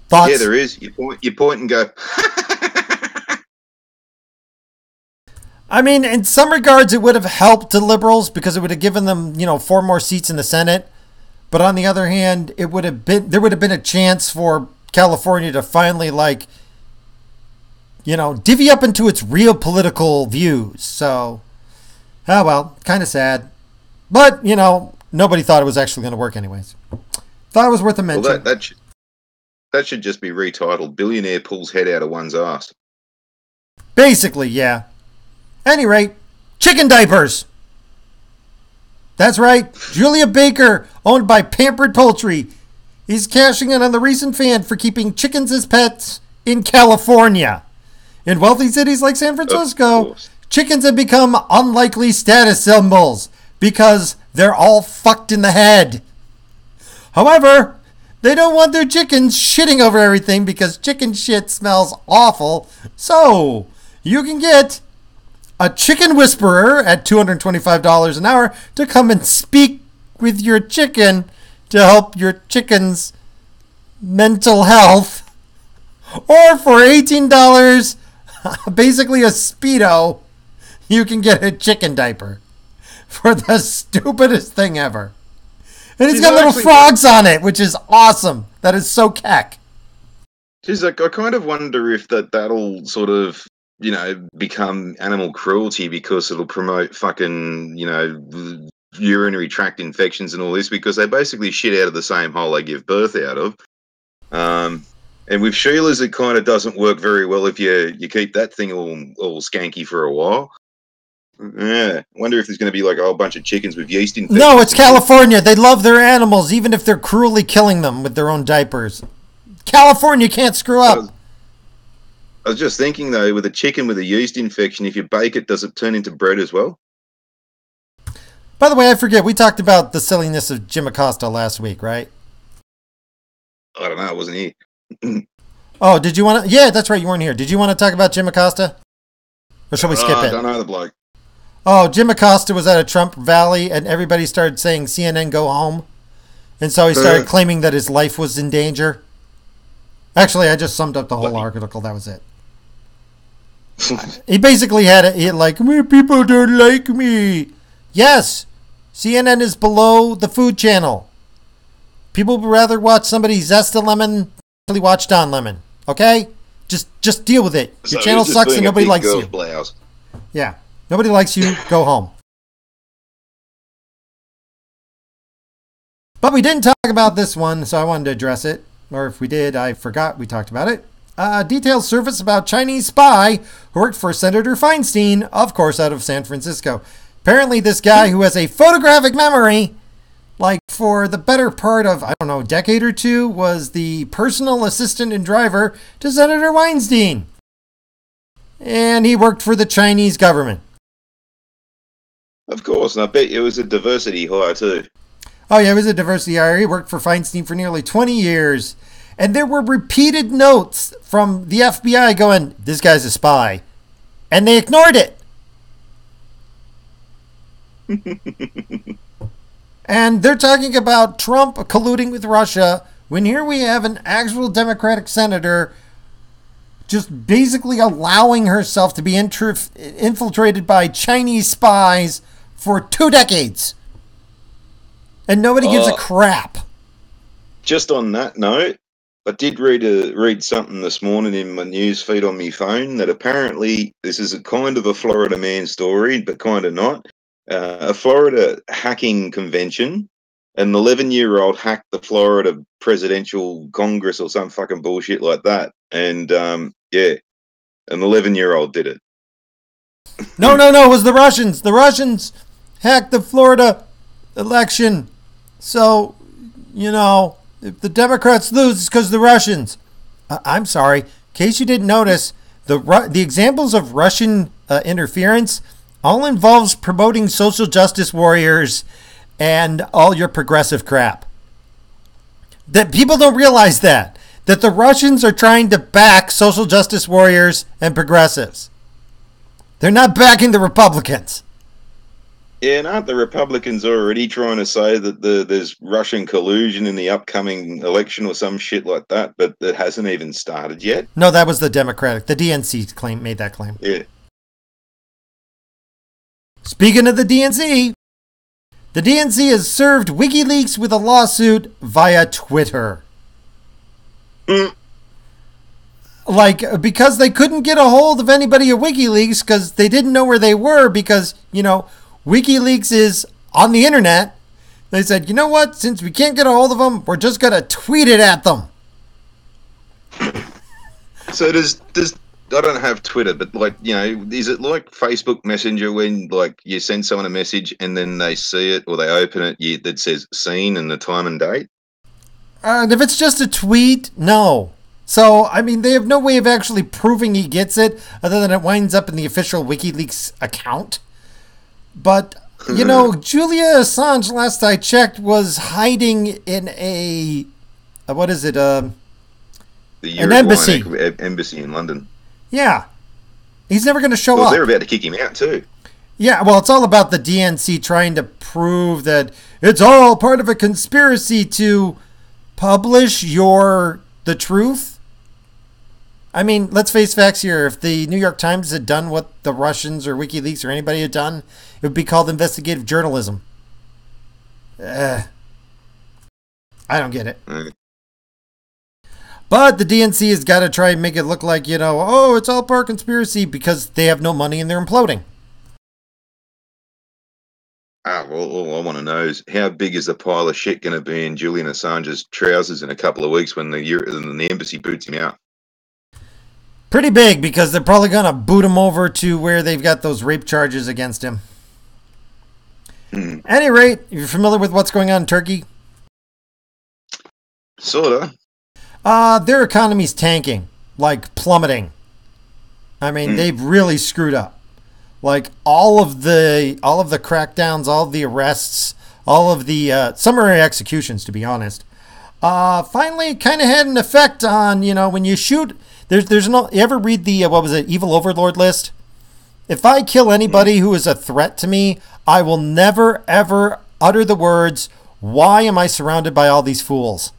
[SPEAKER 1] Thoughts?
[SPEAKER 3] Yeah, there is. You point and go.
[SPEAKER 1] I mean, in some regards, it would have helped the liberals because it would have given them, 4 more seats in the Senate. But on the other hand, there would have been a chance for California to finally, divvy up into its real political views. So, oh well, kind of sad. But, nobody thought it was actually going to work anyways. Thought it was worth a mention.
[SPEAKER 3] Well, that should just be retitled, Billionaire Pulls Head Out of One's Ass.
[SPEAKER 1] Basically, yeah. Any rate, chicken diapers. That's right. Julia Baker, owned by Pampered Poultry, is cashing in on the recent fad for keeping chickens as pets in California. In wealthy cities like San Francisco, chickens have become unlikely status symbols because they're all fucked in the head. However, they don't want their chickens shitting over everything because chicken shit smells awful. So, you can get a chicken whisperer at $225 an hour to come and speak with your chicken to help your chicken's mental health. Or for $18, basically a Speedo, you can get a chicken diaper for the stupidest thing ever. And it's got little frogs on it, which is awesome. That is so keck.
[SPEAKER 3] Geez, I kind of wonder if that'll sort of, become animal cruelty because it'll promote fucking, urinary tract infections and all this, because they basically shit out of the same hole they give birth out of. And with Sheila's, it kind of doesn't work very well if you keep that thing all skanky for a while. Yeah, wonder if there's going to be like a whole bunch of chickens with yeast infections.
[SPEAKER 1] No, it's California. They love their animals, even if they're cruelly killing them with their own diapers. California can't screw up.
[SPEAKER 3] I was just thinking, though, with a chicken with a yeast infection, if you bake it, does it turn into bread as well?
[SPEAKER 1] By the way, I forget, we talked about the silliness of Jim Acosta last week, right?
[SPEAKER 3] I don't know, I wasn't here.
[SPEAKER 1] Oh, did you want to? Yeah, that's right, you weren't here. Did you want to talk about Jim Acosta? Or shall we skip it?
[SPEAKER 3] I don't know the bloke.
[SPEAKER 1] Oh, Jim Acosta was at a Trump rally, and everybody started saying, CNN, go home. And so he started claiming that his life was in danger. Actually, I just summed up the whole article. That was it. He basically had it like, people don't like me. Yes, CNN is below the Food Channel. People would rather watch somebody zest a lemon than watch Don Lemon. Okay? Just deal with it. Your channel sucks and nobody likes you.
[SPEAKER 3] Blouse.
[SPEAKER 1] Yeah. Nobody likes you. Go home. But we didn't talk about this one, so I wanted to address it. Or if we did, I forgot we talked about it. Details surface about Chinese spy who worked for Senator Feinstein, of course, out of San Francisco. Apparently, this guy who has a photographic memory, like for the better part of, I don't know, a decade or two, was the personal assistant and driver to Senator Weinstein. And he worked for the Chinese government.
[SPEAKER 3] Of course, and I bet it was a diversity hire too.
[SPEAKER 1] Oh yeah, it was a diversity hire. He worked for Feinstein for nearly 20 years. And there were repeated notes from the FBI going, this guy's a spy. And they ignored it. And they're talking about Trump colluding with Russia, when here we have an actual Democratic senator just basically allowing herself to be infiltrated by Chinese spies for 2 decades. And nobody gives a crap.
[SPEAKER 3] Just on that note, I did read something this morning in my news feed on my phone that apparently this is a kind of a Florida man story, but kind of not. A Florida hacking convention. An 11-year-old hacked the Florida Presidential Congress or some fucking bullshit like that. And, yeah, an 11-year-old did it.
[SPEAKER 1] No, it was the Russians. The Russians hacked the Florida election. So, if the Democrats lose, it's because the Russians. I'm sorry. In case you didn't notice, the examples of Russian interference all involves promoting social justice warriors and all your progressive crap. That people don't realize that the Russians are trying to back social justice warriors and progressives. They're not backing the Republicans.
[SPEAKER 3] Yeah, and aren't the Republicans already trying to say that there's Russian collusion in the upcoming election or some shit like that, but it hasn't even started yet?
[SPEAKER 1] No, that was the Democratic. The DNC made that claim.
[SPEAKER 3] Yeah.
[SPEAKER 1] Speaking of the DNC has served WikiLeaks with a lawsuit via Twitter. Because they couldn't get a hold of anybody at WikiLeaks because they didn't know where they were because, WikiLeaks is on the internet. They said, you know what? Since we can't get a hold of them, we're just going to tweet it at them.
[SPEAKER 3] So does I don't have Twitter, but is it like Facebook Messenger when you send someone a message and then they see it or they open it that says seen and the time and date?
[SPEAKER 1] If it's just a tweet, no. So, they have no way of actually proving he gets it other than it winds up in the official WikiLeaks account. But, Julia Assange, last I checked, was hiding in an embassy.
[SPEAKER 3] Embassy in London.
[SPEAKER 1] Yeah. He's never going to show up.
[SPEAKER 3] They're about to kick him out too.
[SPEAKER 1] Yeah, well, it's all about the DNC trying to prove that it's all part of a conspiracy to publish the truth. Let's face facts here. If the New York Times had done what the Russians or WikiLeaks or anybody had done, it would be called investigative journalism. I don't get it. But the DNC has got to try and make it look like, it's all part of conspiracy because they have no money and they're imploding.
[SPEAKER 3] All I want to know is how big is the pile of shit going to be in Julian Assange's trousers in a couple of weeks when the embassy boots him out?
[SPEAKER 1] Pretty big because they're probably going to boot him over to where they've got those rape charges against him. At any rate, you're familiar with what's going on in Turkey?
[SPEAKER 3] Sorta.
[SPEAKER 1] Their economy's tanking, plummeting. They've really screwed up. All of the crackdowns, all of the arrests, all of the summary executions, to be honest, finally kind of had an effect on, when you shoot. You ever read the Evil Overlord list? If I kill anybody who is a threat to me, I will never ever utter the words, "Why am I surrounded by all these fools?"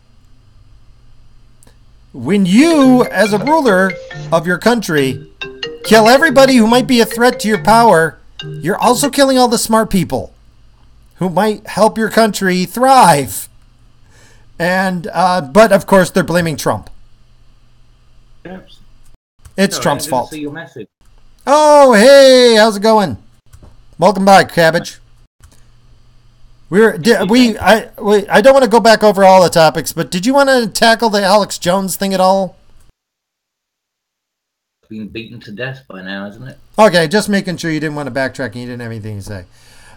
[SPEAKER 1] When you, as a ruler of your country, kill everybody who might be a threat to your power, you're also killing all the smart people who might help your country thrive. And but of course they're blaming Trump. It's Trump's fault.
[SPEAKER 5] See your message.
[SPEAKER 1] Oh, hey, how's it going? Welcome back, Cabbage. I don't want to go back over all the topics, but did you want to tackle the Alex Jones thing at all?
[SPEAKER 5] Been beaten to death by now, isn't it?
[SPEAKER 1] Okay, just making sure you didn't want to backtrack and you didn't have anything to say.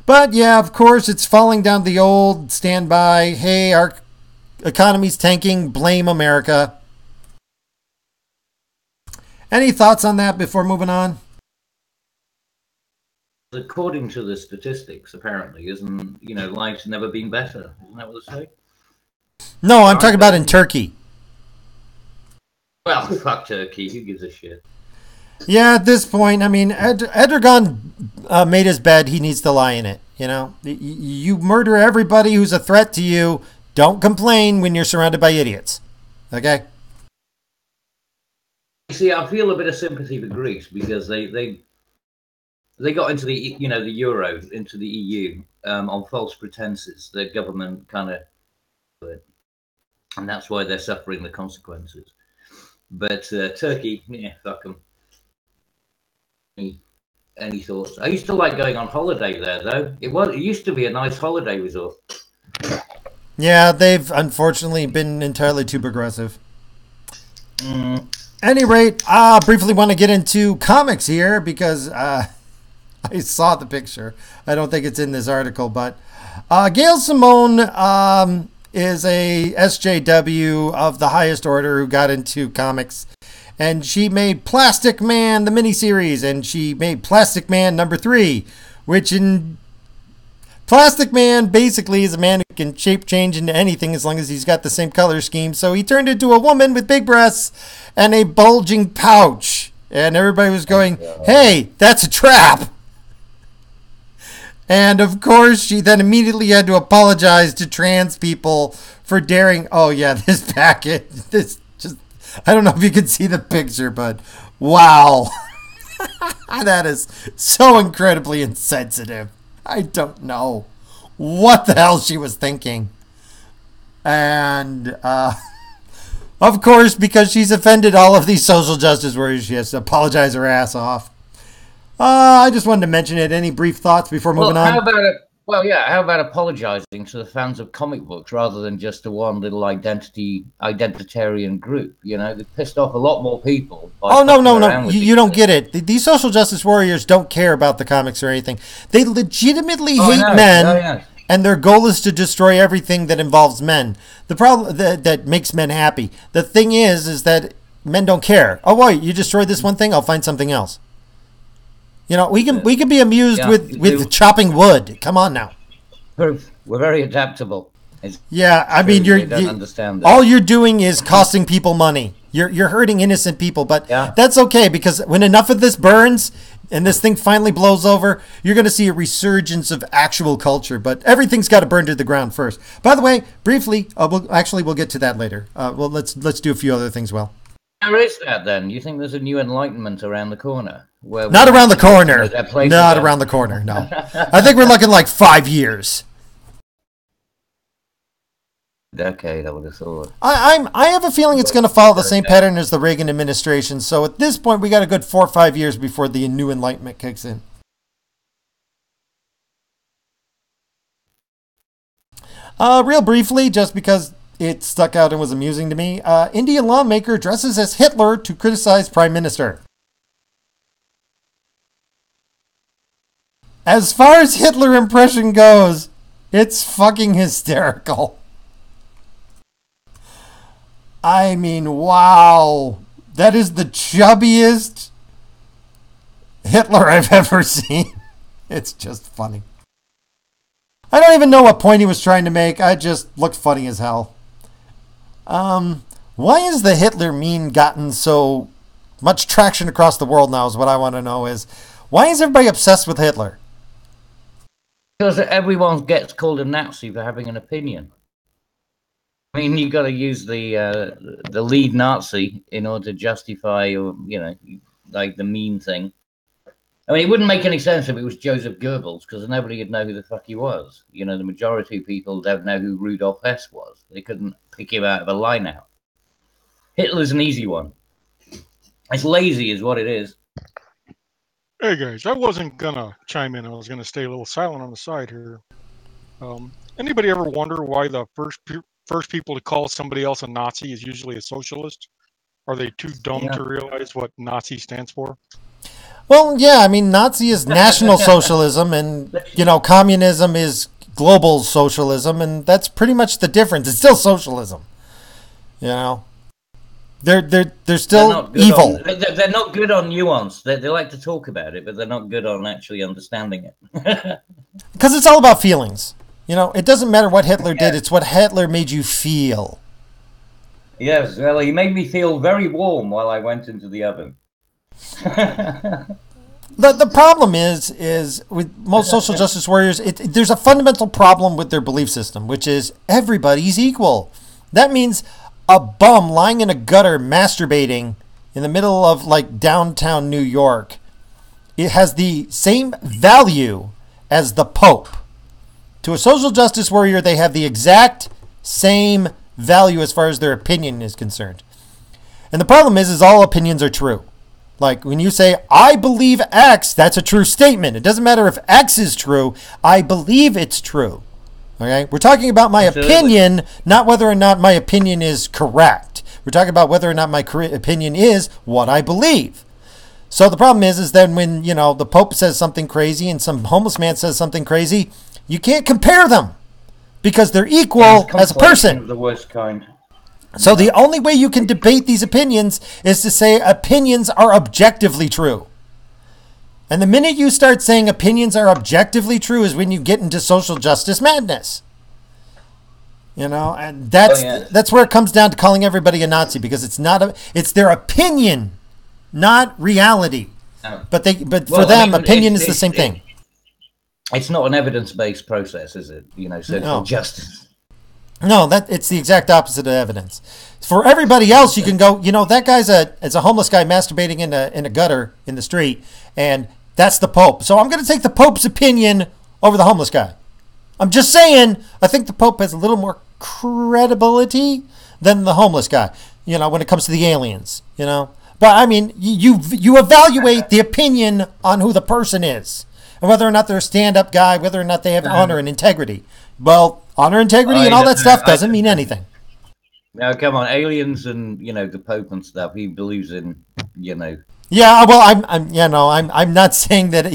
[SPEAKER 1] But yeah, of course, it's falling down the old standby. Hey, our economy's tanking. Blame America. Any thoughts on that before moving on?
[SPEAKER 5] According to the statistics, apparently, life's never been better. Isn't that what they say?
[SPEAKER 1] No, I'm talking about in Turkey.
[SPEAKER 5] Well, fuck Turkey. Who gives a shit?
[SPEAKER 1] Yeah, at this point, Erdogan made his bed. He needs to lie in it. You murder everybody who's a threat to you. Don't complain when you're surrounded by idiots. Okay?
[SPEAKER 5] See, I feel a bit of sympathy for Greece because they got into the the euro, into the EU on false pretenses. The government kind of, and that's why they're suffering the consequences. But Turkey, yeah, fuck them. Any thoughts? I used to like going on holiday there, though. It used to be a nice holiday resort.
[SPEAKER 1] Yeah, they've unfortunately been entirely too progressive. Any rate, I briefly want to get into comics here because I saw the picture. I don't think it's in this article, but Gail Simone is a SJW of the highest order who got into comics. And she made Plastic Man, the miniseries, and she made Plastic Man #3, which in Plastic Man basically is a man who can shape change into anything as long as he's got the same color scheme. So he turned into a woman with big breasts and a bulging pouch. And everybody was going, hey, that's a trap. And of course, she then immediately had to apologize to trans people for daring. Oh, yeah, this packet, I don't know if you can see the picture, but wow. That is so incredibly insensitive. I don't know what the hell she was thinking. And, of course, because she's offended all of these social justice warriors, she has to apologize her ass off. I just wanted to mention it. Any brief thoughts before moving on?
[SPEAKER 5] How about apologizing to the fans of comic books rather than just to one little identitarian group? They pissed off a lot more people.
[SPEAKER 1] Oh, no. You don't get it. These social justice warriors don't care about the comics or anything. They legitimately hate men, and their goal is to destroy everything that involves men. The problem that makes men happy. The thing is that men don't care. Oh, wait, you destroyed this one thing? I'll find something else. We can be amused with chopping wood. Come on now.
[SPEAKER 5] We're very adaptable.
[SPEAKER 1] I mean, you
[SPEAKER 5] don't understand that.
[SPEAKER 1] All you're doing is costing people money. You're hurting innocent people, but that's okay because when enough of this burns and this thing finally blows over, you're going to see a resurgence of actual culture. But everything's got to burn to the ground first. By the way, briefly, we'll get to that later. Let's do a few other things. Well,
[SPEAKER 5] where is that then? You think there's a new enlightenment around the corner?
[SPEAKER 1] Not around the corner. Not around the corner. No, I think we're looking like 5 years.
[SPEAKER 5] Decade, I would have thought.
[SPEAKER 1] I have a feeling it's going to follow the same pattern as the Reagan administration. So at this point, we got a good 4 or 5 years before the new enlightenment kicks in. Real briefly, just because it stuck out and was amusing to me, Indian lawmaker dresses as Hitler to criticize Prime Minister. As far as Hitler impression goes, it's fucking hysterical. I mean, wow. That is the chubbiest Hitler I've ever seen. It's just funny. I don't even know what point he was trying to make. I just looked funny as hell. Why is the Hitler meme gotten so much traction across the world now is what I want to know is, why is everybody obsessed with Hitler?
[SPEAKER 5] Because everyone gets called a Nazi for having an opinion. I mean, you got to use the lead Nazi in order to justify, like the meme thing. I mean, it wouldn't make any sense if it was Joseph Goebbels, because nobody would know who the fuck he was. The majority of people don't know who Rudolf Hess was. They couldn't pick him out of a lineup. Hitler's an easy one. It's lazy is what it is.
[SPEAKER 6] Hey guys, I wasn't gonna chime in. I was gonna stay a little silent on the side here. Anybody ever wonder why the first people to call somebody else a Nazi is usually a socialist? Are they too dumb to realize what Nazi stands for?
[SPEAKER 1] Well, yeah, I mean, Nazi is National Socialism, and communism is global socialism, and that's pretty much the difference. It's still socialism. They're still evil.
[SPEAKER 5] They're not good on nuance. They like to talk about it, but they're not good on actually understanding it.
[SPEAKER 1] Because it's all about feelings. It doesn't matter what Hitler did. It's what Hitler made you feel.
[SPEAKER 5] Yes, well, he made me feel very warm while I went into the oven.
[SPEAKER 1] The problem is with most social justice warriors, there's a fundamental problem with their belief system, which is everybody's equal. That means a bum lying in a gutter masturbating in the middle of like downtown New York, it has the same value as the Pope. To a social justice warrior, they have the exact same value as far as their opinion is concerned. And the problem is all opinions are true. Like when you say, I believe X, that's a true statement. It doesn't matter if X is true. I believe it's true. Okay? We're talking about my opinion, not whether or not my opinion is correct. We're talking about whether or not my opinion is what I believe. So the problem is then when, the Pope says something crazy and some homeless man says something crazy, you can't compare them because they're equal as a person.
[SPEAKER 5] Of the worst kind.
[SPEAKER 1] So the only way you can debate these opinions is to say opinions are objectively true. And the minute you start saying opinions are objectively true is when you get into social justice madness. And that's where it comes down to calling everybody a Nazi, because it's their opinion, not reality. But for them, opinion is the same thing.
[SPEAKER 5] It's not an evidence-based process, is it? Social justice.
[SPEAKER 1] No, it's the exact opposite of evidence. For everybody else, you can go, that guy's a homeless guy masturbating in a gutter in the street, and that's the Pope. So I'm going to take the Pope's opinion over the homeless guy. I'm just saying, I think the Pope has a little more credibility than the homeless guy, when it comes to the aliens, But I mean, you evaluate the opinion on who the person is, and whether or not they're a stand-up guy, whether or not they have honor and integrity. Well, honor, integrity, and all that stuff doesn't mean anything.
[SPEAKER 5] Now, come on, aliens and the Pope and stuff. He believes in,
[SPEAKER 1] Yeah, well, I'm not saying that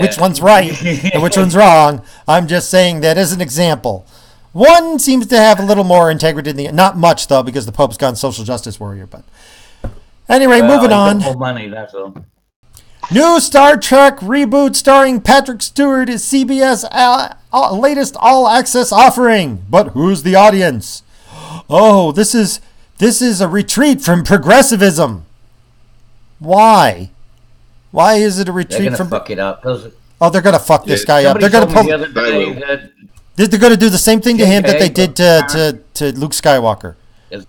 [SPEAKER 1] which one's right and which one's wrong. I'm just saying that as an example. One seems to have a little more integrity than not much though, because the Pope's gone social justice warrior. But anyway, moving on.
[SPEAKER 5] More money, that's all.
[SPEAKER 1] New Star Trek reboot starring Patrick Stewart is CBS latest all-access offering. But who's the audience? Oh, this is a retreat from progressivism. Why? Why is it a retreat from?
[SPEAKER 5] They're gonna fuck it up.
[SPEAKER 1] They're gonna fuck this guy up. They're gonna they're gonna do the same thing to him that they did to Luke Skywalker.
[SPEAKER 5] Hands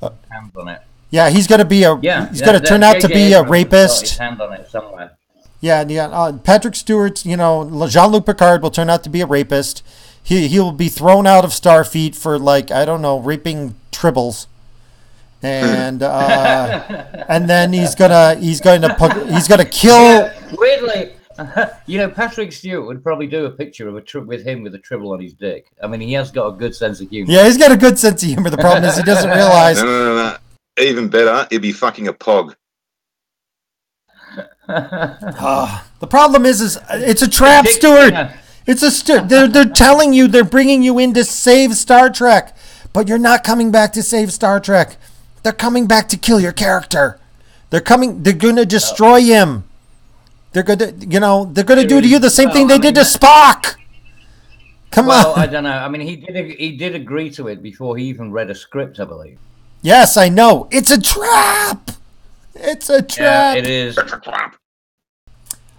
[SPEAKER 5] on it.
[SPEAKER 1] Yeah, he's gonna be he's gonna turn out to be a rapist.
[SPEAKER 5] Hand on it somewhere.
[SPEAKER 1] Yeah. Patrick Stewart, Jean-Luc Picard will turn out to be a rapist. He'll be thrown out of Starfleet for raping tribbles, and and then he's gonna kill.
[SPEAKER 5] Yeah, weirdly, Patrick Stewart would probably do a picture of with him with a tribble on his dick. I mean, he has got a good sense of humor.
[SPEAKER 1] Yeah, he's got a good sense of humor. The problem is he doesn't realize.
[SPEAKER 3] No. Even better, he'd be fucking a pog.
[SPEAKER 1] The problem is it's a trap, Stuart. It's they're telling you, they're bringing you in to save Star Trek, but you're not coming back to save Star Trek. They're coming back to kill your character. They're going to destroy him. They're going to do to you the same thing they did to Spock. Come on.
[SPEAKER 5] I don't know. I mean, he did agree to it before he even read a script, I believe.
[SPEAKER 1] Yes, I know. It's a trap. It's a trap.
[SPEAKER 5] Yeah, it is.
[SPEAKER 3] It's a trap.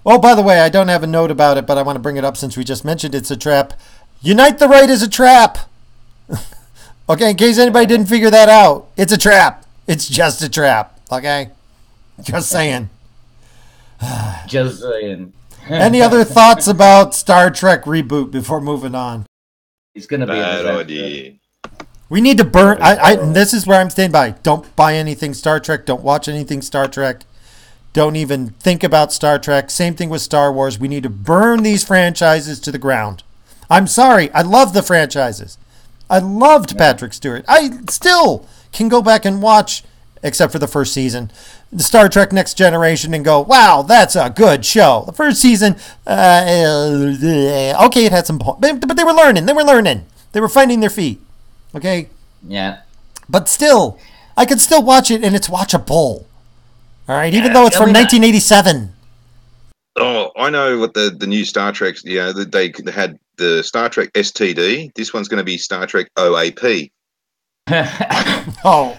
[SPEAKER 1] Oh, by the way, I don't have a note about it, but I want to bring it up since we just mentioned it's a trap. Unite the Right is a trap. Okay, in case anybody didn't figure that out, it's a trap. It's just a trap. Okay? Just saying.
[SPEAKER 5] Just saying.
[SPEAKER 1] Any other thoughts about Star Trek reboot before moving on?
[SPEAKER 5] It's going to be
[SPEAKER 3] bad
[SPEAKER 5] a
[SPEAKER 3] idea.
[SPEAKER 1] We need to burn. This is where I'm staying by. Don't buy anything Star Trek. Don't watch anything Star Trek. Don't even think about Star Trek. Same thing with Star Wars. We need to burn these franchises to the ground. I'm sorry. I love the franchises. I loved Patrick Stewart. I still can go back and watch, except for the first season, the Star Trek Next Generation and go, wow, that's a good show. The first season, okay, it had some points, but they were learning. They were finding their feet. Okay?
[SPEAKER 5] Yeah.
[SPEAKER 1] But still, I can still watch it, and it's watchable. All right? Even though it's from 1987.
[SPEAKER 3] Oh, I know what the new Star Trek, they had the Star Trek STD. This one's going to be Star Trek OAP.
[SPEAKER 1] Oh,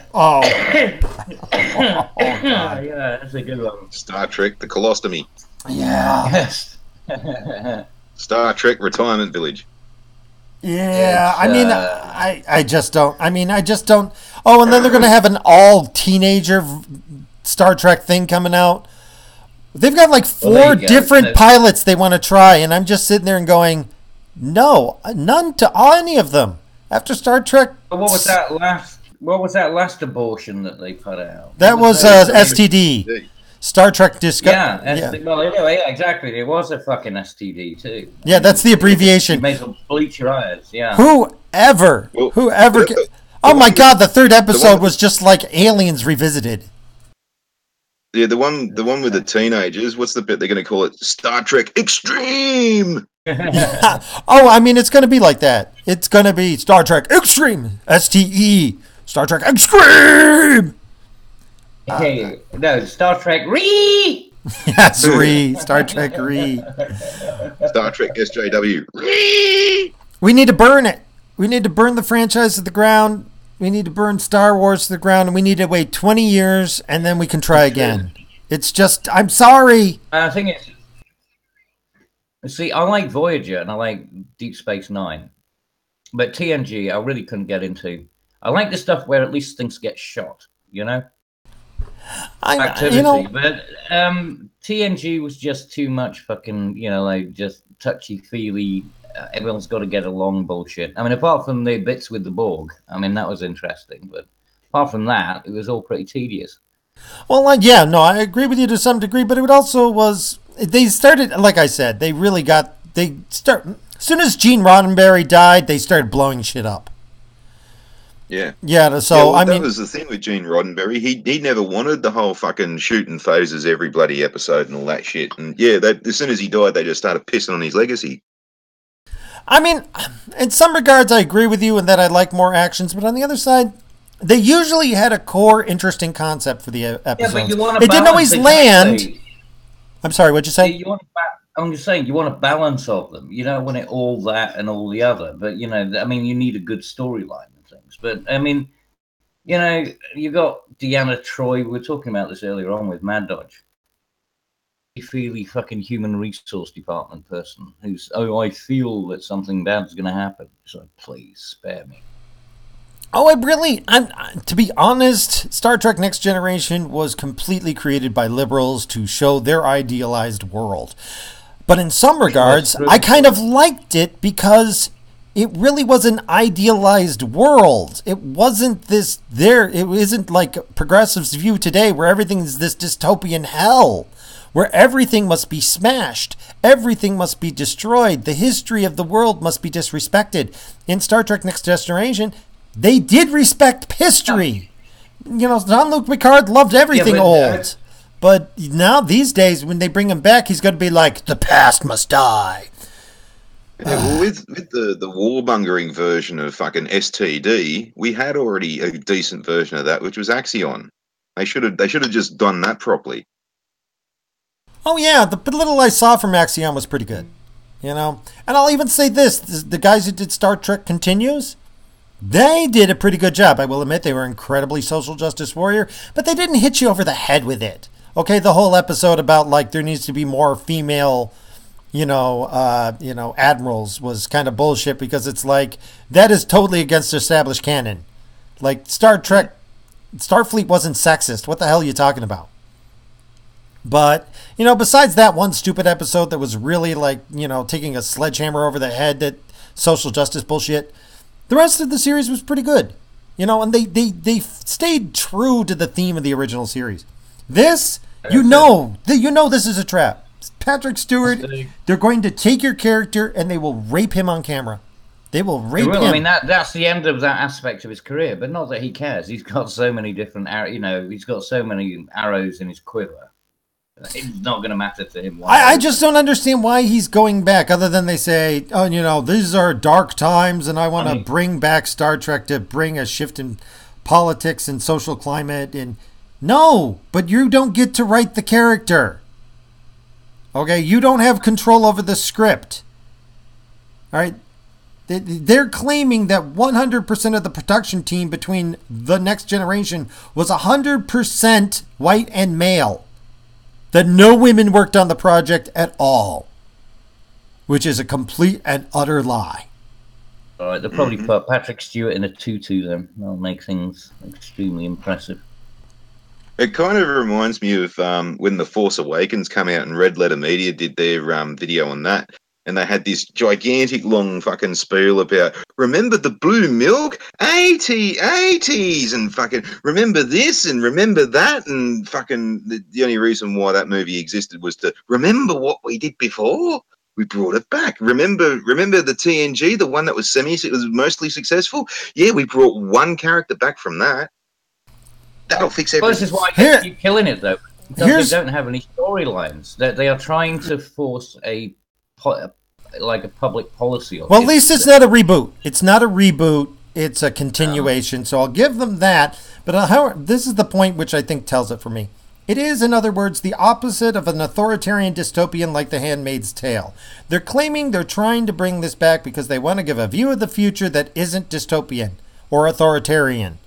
[SPEAKER 5] yeah, that's a good one.
[SPEAKER 3] Star Trek, the colostomy.
[SPEAKER 1] Yeah.
[SPEAKER 5] Yes.
[SPEAKER 3] Star Trek Retirement Village.
[SPEAKER 1] Yeah, I just don't. Oh, and then they're going to have an all teenager Star Trek thing coming out. They've got like
[SPEAKER 5] Well, there
[SPEAKER 1] four
[SPEAKER 5] you go.
[SPEAKER 1] different
[SPEAKER 5] So-
[SPEAKER 1] pilots they want to try, and I'm just sitting there and going, no, none to any of them. After Star Trek,
[SPEAKER 5] But what was that last? What was that last abortion that they put out?
[SPEAKER 1] that was STD. Star Trek Discovery.
[SPEAKER 5] Yeah, well, anyway, yeah, exactly. It was a fucking STD too.
[SPEAKER 1] Yeah, that's the abbreviation.
[SPEAKER 5] You may as well bleach your eyes. Yeah.
[SPEAKER 1] Whoever. Oh my God, the third episode was just like Aliens Revisited.
[SPEAKER 3] Yeah, the one with the teenagers. What's the bit they're going to call it? Star Trek Extreme.
[SPEAKER 1] Oh, I mean, it's going to be like that. It's going to be Star Trek Extreme. STE. Star Trek Extreme.
[SPEAKER 5] Hey, no, Star Trek Re.
[SPEAKER 1] Yes, Star Trek Re.
[SPEAKER 3] Star Trek SJW.
[SPEAKER 1] We need to burn it. We need to burn the franchise to the ground. We need to burn Star Wars to the ground, and we need to wait 20 years, and then we can try again. It's just, I'm sorry.
[SPEAKER 5] I think it's. See, I like Voyager and I like Deep Space Nine, but TNG I really couldn't get into. I like the stuff where at least things get shot, you know. Activity, but TNG was just too much fucking, you know, like just touchy-feely. Everyone's got to get along bullshit. I mean, apart from the bits with the Borg, I mean, that was interesting, but apart from that, it was all pretty tedious.
[SPEAKER 1] Well, yeah, no, I agree with you to some degree, but it also was, they started, like I said, as soon as Gene Roddenberry died, they started blowing shit up.
[SPEAKER 3] Yeah.
[SPEAKER 1] Yeah, so,
[SPEAKER 3] yeah, well,
[SPEAKER 1] I mean...
[SPEAKER 3] that was the thing with Gene Roddenberry. He never wanted the whole fucking shooting phasers every bloody episode and all that shit. And yeah, as soon as he died, they just started pissing on his legacy.
[SPEAKER 1] I mean, in some regards, I agree with you in that I like more actions, but on the other side, they usually had a core, interesting concept for the episodes.
[SPEAKER 5] Yeah, but you want to
[SPEAKER 1] it didn't always land.
[SPEAKER 5] Exactly.
[SPEAKER 1] I'm sorry, what'd you say?
[SPEAKER 5] I'm just saying, you want a balance of them. You don't want it all that and all the other. But, you know, I mean, you need a good storyline and things. But, I mean, you know, you got Deanna Troi. We were talking about this earlier on with Mad Dodge. Feely fucking human resource department person who's, I feel that something bad's going to happen. So please spare me.
[SPEAKER 1] Oh, to be honest, Star Trek Next Generation was completely created by liberals to show their idealized world. But in some regards, I kind of liked it because it really was an idealized world. It wasn't it isn't like progressives' view today where everything is this dystopian hell, where everything must be smashed, everything must be destroyed, the history of the world must be disrespected. In Star Trek Next Generation, they did respect history. You know, Jean-Luc Picard loved everything old. But now, these days, when they bring him back, he's going to be like, the past must die.
[SPEAKER 3] Yeah, well, with the warmongering version of fucking STD, we had already a decent version of that, which was Axion. They should have just done that properly.
[SPEAKER 1] Oh yeah, the little I saw from Axiom was pretty good, you know. And I'll even say this: the guys who did Star Trek Continues, they did a pretty good job. I will admit they were incredibly social justice warrior, but they didn't hit you over the head with it. Okay, the whole episode about like there needs to be more female, admirals was kind of bullshit because it's like that is totally against established canon. Like Starfleet wasn't sexist. What the hell are you talking about? But, you know, besides that one stupid episode that was really like, you know, taking a sledgehammer over the head, that social justice bullshit, the rest of the series was pretty good. You know, and they stayed true to the theme of the original series. This, you know this is a trap. Patrick Stewart, they're going to take your character and they will rape him on camera. They will rape him.
[SPEAKER 5] I mean, that's the end of that aspect of his career, but not that he cares. He's got so many different, he's got so many arrows in his quiver. It's not going to matter to him.
[SPEAKER 1] I just don't understand why he's going back, other than they say, oh, you know, these are dark times and I want to bring back Star Trek to bring a shift in politics and social climate. And no, but you don't get to write the character. Okay, you don't have control over the script. All right. They're claiming that 100% of the production team between The Next Generation was 100% white and male. That no women worked on the project at all, which is a complete and utter lie.
[SPEAKER 5] All right, they'll probably put Patrick Stewart in a tutu then. That'll make things extremely impressive.
[SPEAKER 3] It kind of reminds me of when The Force Awakens come out and Red Letter Media did their video on that. And they had this gigantic long fucking spiel about, remember the blue milk? 80s and fucking remember this and remember that. And fucking the only reason why that movie existed was to remember what we did before. We brought it back. Remember the TNG, the one that was it was mostly successful? Yeah, we brought one character back from that. That'll fix everything.
[SPEAKER 5] Well, this is why they keep killing it, though. Because they don't have any storylines. They are trying to force a public policy.
[SPEAKER 1] Well, at least it's not a reboot. It's not a reboot. It's a continuation. So I'll give them that. But this is the point which I think tells it for me. It is, in other words, the opposite of an authoritarian dystopian like The Handmaid's Tale. They're claiming they're trying to bring this back because they want to give a view of the future that isn't dystopian or authoritarian.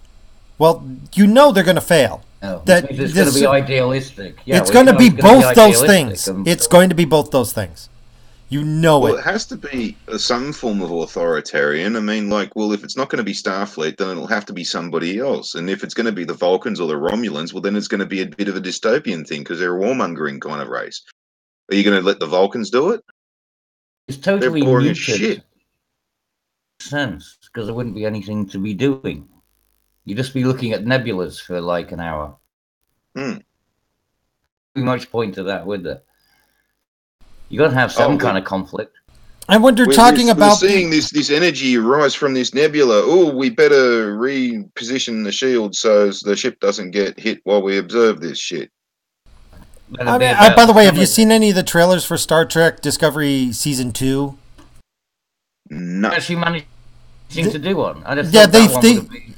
[SPEAKER 1] Well, you know they're going to fail.
[SPEAKER 5] That it's going to be idealistic. Yeah,
[SPEAKER 1] it's going to be both those things. It's going to be both those things. You know it.
[SPEAKER 3] Well, it has to be some form of authoritarian. I mean, if it's not going to be Starfleet, then it'll have to be somebody else. And if it's going to be the Vulcans or the Romulans, well, then it's going to be a bit of a dystopian thing because they're a warmongering kind of race. Are you going to let the Vulcans do it?
[SPEAKER 5] It's totally
[SPEAKER 3] they're boring
[SPEAKER 5] muted.
[SPEAKER 3] as shit.
[SPEAKER 5] Sense, because there wouldn't be anything to be doing. You'd just be looking at nebulas for like an hour. Too much point to that, would there? You got to have some kind of conflict.
[SPEAKER 1] I wonder,
[SPEAKER 3] we're seeing this energy rise from this nebula. Oh, we better reposition the shield so the ship doesn't get hit while we observe this shit.
[SPEAKER 1] I mean, by the way, have you seen any of the trailers for Star Trek Discovery Season 2?
[SPEAKER 3] No.
[SPEAKER 5] Actually managed to do one. I just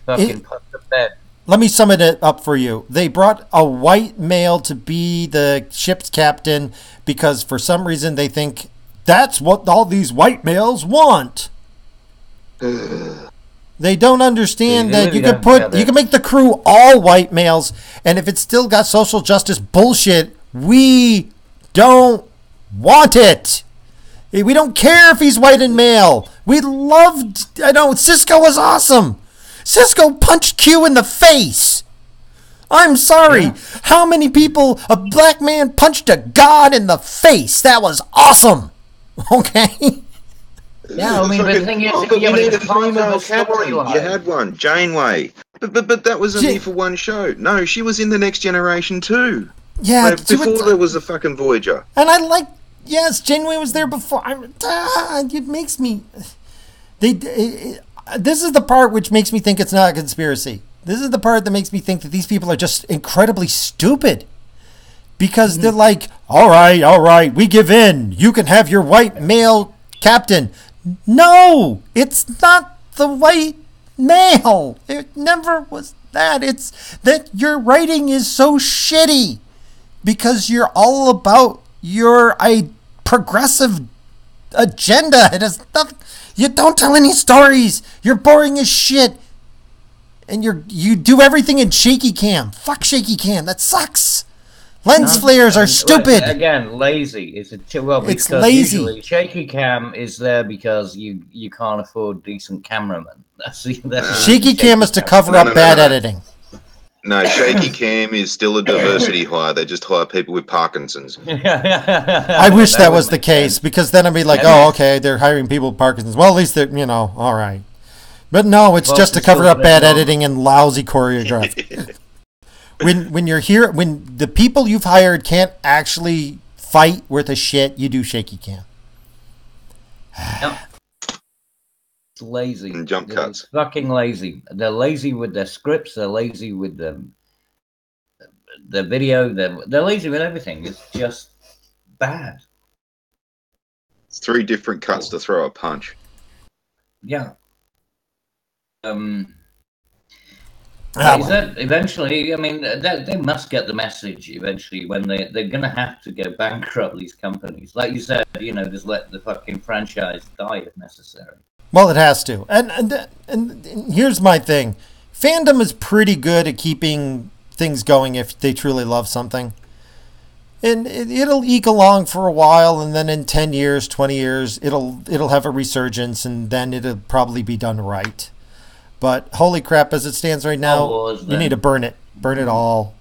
[SPEAKER 5] fucking put to bed.
[SPEAKER 1] Let me sum it up for you. They brought a white male to be the ship's captain because for some reason they think that's what all these white males want. They don't understand that you can make the crew all white males, and if it's still got social justice bullshit, we don't want it. We don't care if he's white and male. Cisco was awesome. Cisco punched Q in the face. I'm sorry. Yeah. How many people a black man punched a god in the face? That was awesome. Okay.
[SPEAKER 5] Yeah, I mean, but the thing is,
[SPEAKER 3] you need a female captain. You had one, Janeway. But that was only for one show. No, she was in The Next Generation too.
[SPEAKER 1] Yeah,
[SPEAKER 3] before there was a fucking Voyager.
[SPEAKER 1] And yes, Janeway was there before. It makes me. This is the part which makes me think it's not a conspiracy. This is the part that makes me think that these people are just incredibly stupid. Because they're like, all right, we give in. You can have your white male captain. No, it's not the white male. It never was that. It's that your writing is so shitty. Because you're all about your progressive agenda. It has nothing. You don't tell any stories. You're boring as shit. And you do everything in shaky cam. Fuck shaky cam. That sucks. Lens flares are stupid.
[SPEAKER 5] Again, lazy. It's
[SPEAKER 1] lazy.
[SPEAKER 5] Usually shaky cam is there because you can't afford decent cameramen.
[SPEAKER 1] Shaky cam is to cover up bad editing.
[SPEAKER 3] No, shaky cam is still a diversity hire. They just hire people with Parkinson's.
[SPEAKER 1] I wish that was the case because then I'd be like, oh, okay, they're hiring people with Parkinson's. Well, at least they're, all right. But no, it's just to cover up bad editing and lousy choreography. when you're here, when the people you've hired can't actually fight worth a shit, you do shaky cam.
[SPEAKER 5] It's lazy.
[SPEAKER 3] And jump cuts.
[SPEAKER 5] It's fucking lazy. They're lazy with their scripts. They're lazy with the video. They're lazy with everything. It's just bad.
[SPEAKER 3] It's 3 different cuts to throw a punch.
[SPEAKER 5] Yeah. Eventually, I mean, they must get the message eventually when they're going to have to go bankrupt, these companies. Like you said, just let the fucking franchise die if necessary.
[SPEAKER 1] Well, it has to. And here's my thing. Fandom is pretty good at keeping things going if they truly love something. And it'll eke along for a while, and then in 10 years, 20 years, it'll have a resurgence, and then it'll probably be done right. But holy crap, as it stands right now, you need to burn it. Burn it all.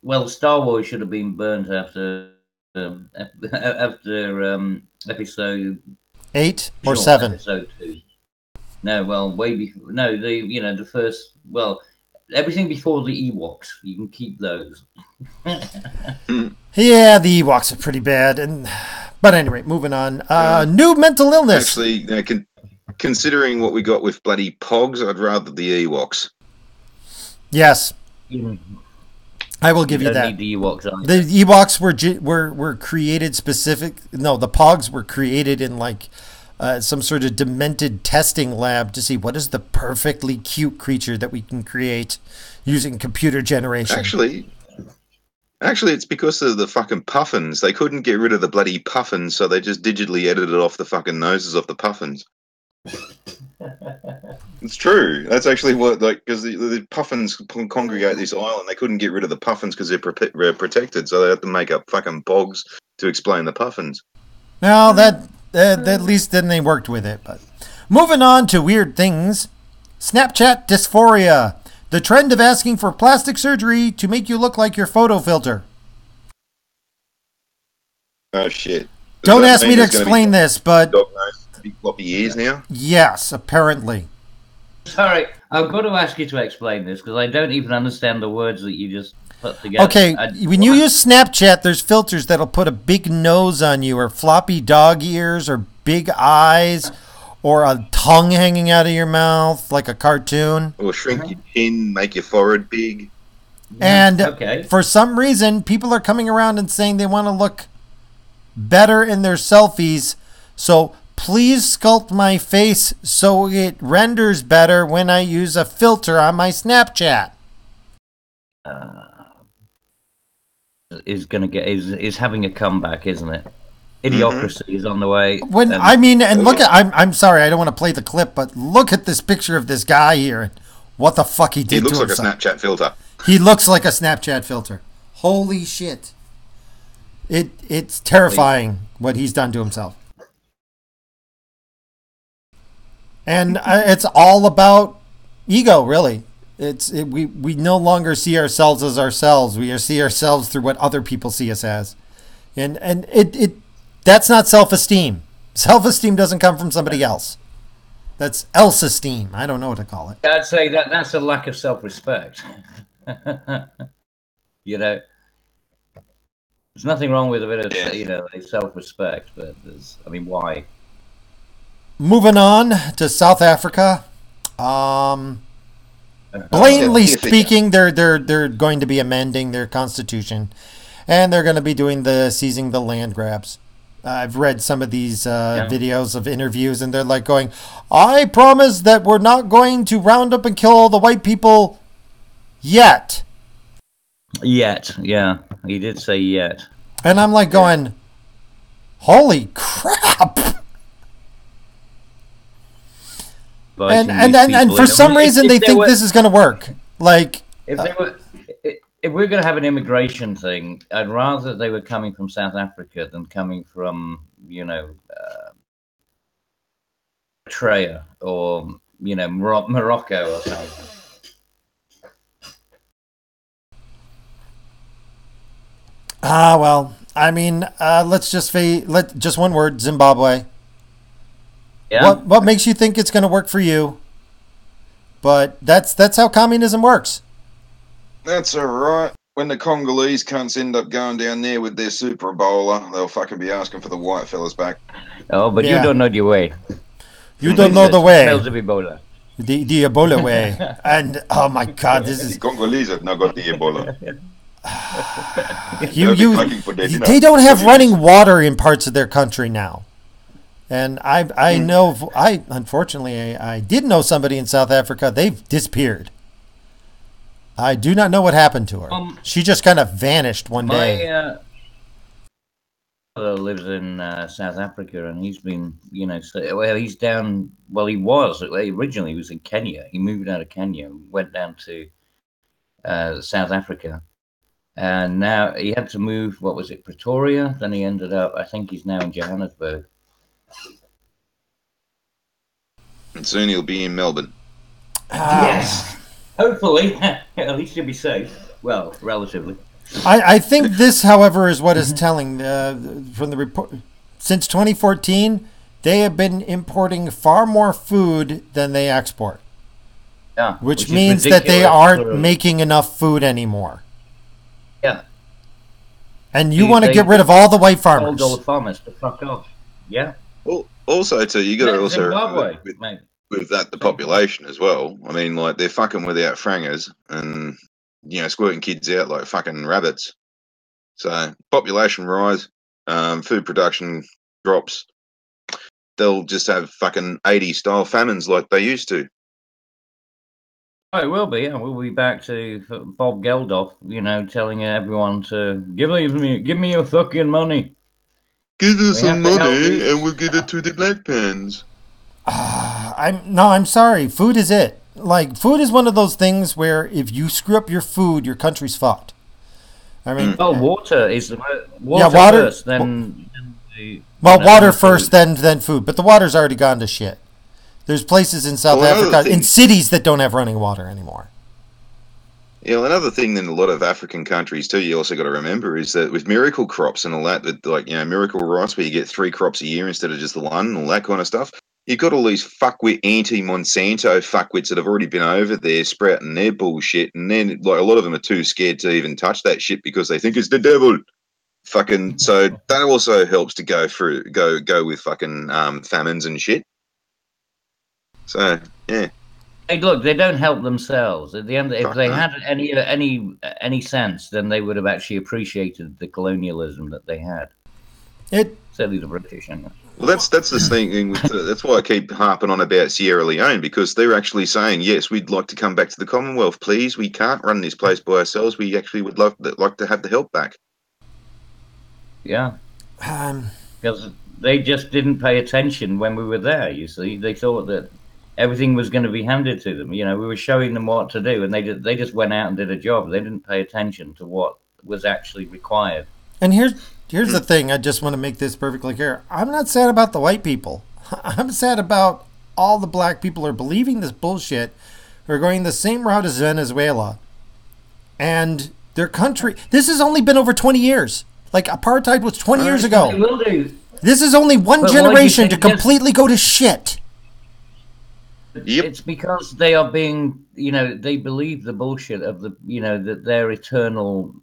[SPEAKER 5] Well, Star Wars should have been burnt after episode
[SPEAKER 1] 8 or 7?
[SPEAKER 5] Episode 2. No, well, way before. No, the first. Well, everything before the Ewoks, you can keep those.
[SPEAKER 1] Yeah, the Ewoks are pretty bad. But anyway, moving on. New mental illness.
[SPEAKER 3] Actually, considering what we got with bloody Pogs, I'd rather the Ewoks.
[SPEAKER 1] Yes. I will give you that.
[SPEAKER 5] Need the Ewoks either.
[SPEAKER 1] The Ewoks were created specific. No, the Pogs were created in like some sort of demented testing lab to see what is the perfectly cute creature that we can create using computer generation.
[SPEAKER 3] Actually, it's because of the fucking puffins. They couldn't get rid of the bloody puffins, so they just digitally edited off the fucking noses of the puffins. It's true. That's actually what, like, because the puffins congregate this island. They couldn't get rid of the puffins because they're protected, so they had to make up fucking Pogs to explain the puffins.
[SPEAKER 1] Well, that at least then they worked with it. But moving on to weird things, Snapchat dysphoria. The trend of asking for plastic surgery to make you look like your photo filter.
[SPEAKER 3] Oh, shit.
[SPEAKER 1] Don't ask me to explain this, but...
[SPEAKER 3] Dog nose, big floppy ears now?
[SPEAKER 1] Yes, apparently.
[SPEAKER 5] Sorry, I've got to ask you to explain this, because I don't even understand the words that you just put together.
[SPEAKER 1] Okay, when you use Snapchat, there's filters that'll put a big nose on you, or floppy dog ears, or big eyes, or a tongue hanging out of your mouth like a cartoon.
[SPEAKER 3] Or shrink your chin, make your forehead big.
[SPEAKER 1] And for some reason, people are coming around and saying they want to look better in their selfies. So please sculpt my face so it renders better when I use a filter on my Snapchat.
[SPEAKER 5] Is having a comeback, isn't it? Idiocracy is on the way.
[SPEAKER 1] Look at, I'm sorry, I don't want to play the clip, but look at this picture of this guy here and what the fuck he did to himself.
[SPEAKER 3] He looks like a Snapchat filter.
[SPEAKER 1] He looks like a Snapchat filter. Holy shit. It's terrifying what he's done to himself. And it's all about ego, really. We no longer see ourselves as ourselves. We see ourselves through what other people see us as. And that's not self-esteem. Self-esteem doesn't come from somebody else. That's else-esteem. I don't know what to call it.
[SPEAKER 5] I'd say that's a lack of self-respect. You know, there's nothing wrong with a bit of self-respect, but why?
[SPEAKER 1] Moving on to South Africa. Blatantly speaking, they're going to be amending their constitution, and they're going to be doing the seizing the land grabs. I've read some of these videos of interviews, and they're like going, I promise that we're not going to round up and kill all the white people yet.
[SPEAKER 5] Yet, yeah. He did say yet.
[SPEAKER 1] And I'm like going, holy crap. And for some reason they think this is going to work. Like,
[SPEAKER 5] if we're going to have an immigration thing, I'd rather they were coming from South Africa than coming from, Eritrea or, Morocco or something.
[SPEAKER 1] Well, let's just just one word, Zimbabwe.
[SPEAKER 5] Yeah.
[SPEAKER 1] What makes you think it's going to work for you? But that's how communism works.
[SPEAKER 3] That's all right. When the Congolese cunts end up going down there with their Super Ebola, they'll fucking be asking for the white fellas back.
[SPEAKER 5] Oh, but you don't know the way.
[SPEAKER 1] You don't know the way.
[SPEAKER 5] Smells of Ebola.
[SPEAKER 1] The Ebola way. And, oh my God, this is...
[SPEAKER 3] The Congolese have not got the Ebola.
[SPEAKER 1] They don't have running water in parts of their country now. And I know, unfortunately, I did know somebody in South Africa. They've disappeared. I do not know what happened to her. She just kind of vanished one day.
[SPEAKER 5] My brother lives in South Africa, and he's been, he's down. Well, he was originally. He was in Kenya. He moved out of Kenya, went down to South Africa, and now he had to move. What was it, Pretoria? Then he ended up. I think he's now in Johannesburg.
[SPEAKER 3] And soon he'll be in Melbourne.
[SPEAKER 5] Yes. Hopefully. At least he'll be safe. Well, relatively.
[SPEAKER 1] I think this, however, is what is telling from the report. Since 2014, they have been importing far more food than they export.
[SPEAKER 5] Yeah,
[SPEAKER 1] Which
[SPEAKER 5] is
[SPEAKER 1] means that they
[SPEAKER 5] ridiculous
[SPEAKER 1] aren't making enough food anymore.
[SPEAKER 5] Yeah.
[SPEAKER 1] And you want to get rid of all the white farmers.
[SPEAKER 5] All the farmers to fuck off. Yeah.
[SPEAKER 3] Well, also, too, you got to also
[SPEAKER 5] Zimbabwe,
[SPEAKER 3] remember with that the population as well. I mean, like they're fucking without frangers and squirting kids out like fucking rabbits. So population rise, food production drops. They'll just have fucking 80s style famines like they used to.
[SPEAKER 5] Oh, it will be. Yeah, we'll be back to Bob Geldof, telling everyone to give me your fucking money.
[SPEAKER 3] Give us some money and we'll give it to the black pens.
[SPEAKER 1] I'm sorry. Food is it. Like, food is one of those things where if you screw up your food, your country's fucked. I mean,
[SPEAKER 5] water is the
[SPEAKER 1] water
[SPEAKER 5] first, then the
[SPEAKER 1] water first, then food. But the water's already gone to shit. There's places in South Africa, in cities, that don't have running water anymore.
[SPEAKER 3] Yeah, well, another thing in a lot of African countries too, you also got to remember is that with miracle crops and all that, miracle rice where you get 3 crops a year instead of just the one and all that kind of stuff, you've got all these fuckwit anti-Monsanto fuckwits that have already been over there sprouting their bullshit, and then like a lot of them are too scared to even touch that shit because they think it's the devil. Fucking so that also helps to go with fucking famines and shit. So yeah.
[SPEAKER 5] Hey, look, they don't help themselves. At the end, if they had any sense, then they would have actually appreciated the colonialism that they had. Certainly the British.
[SPEAKER 3] Well, that's the thing. That's why I keep harping on about Sierra Leone, because they're actually saying, yes, we'd like to come back to the Commonwealth, please. We can't run this place by ourselves. We actually would like to have the help back.
[SPEAKER 5] Yeah. Because they just didn't pay attention when we were there, you see. They thought that everything was going to be handed to them. We were showing them what to do, and they just went out and did a job. They didn't pay attention to what was actually required.
[SPEAKER 1] And here's the thing. I just want to make this perfectly clear. I'm not sad about the white people. I'm sad about all the black people who are believing this bullshit, who are going the same route as Venezuela. And their country... This has only been over 20 years. Like, apartheid was 20 years ago.
[SPEAKER 5] It will do.
[SPEAKER 1] This is only one generation to completely go to shit.
[SPEAKER 5] Yep. It's because they are being, they believe the bullshit of the, that they're eternal,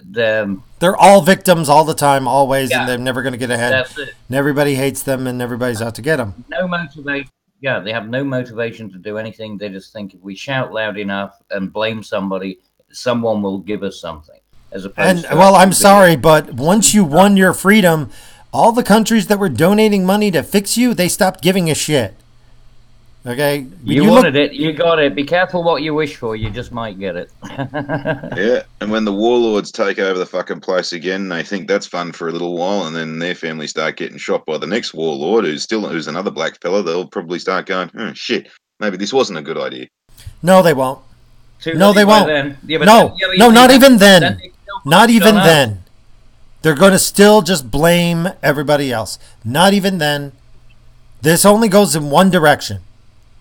[SPEAKER 1] they're all victims all the time, always, and they're never going to get ahead.
[SPEAKER 5] That's it.
[SPEAKER 1] And everybody hates them, and everybody's out to get them.
[SPEAKER 5] No motivation. Yeah, they have no motivation to do anything. They just think if we shout loud enough and blame somebody, someone will give us something. As opposed to
[SPEAKER 1] I'm sorry, but once you won your freedom, all the countries that were donating money to fix you, they stopped giving a shit. Okay,
[SPEAKER 5] you wanted it, you got it. Be careful what you wish for; you just might get it.
[SPEAKER 3] Yeah, and when the warlords take over the fucking place again, they think that's fun for a little while, and then their family start getting shot by the next warlord, who's another black fella. They'll probably start going, "Oh shit, maybe this wasn't a good idea."
[SPEAKER 1] No, they won't.
[SPEAKER 5] No, they won't.
[SPEAKER 1] Yeah, no, not even then. Not even then. They're going to still just blame everybody else. Not even then. This only goes in one direction.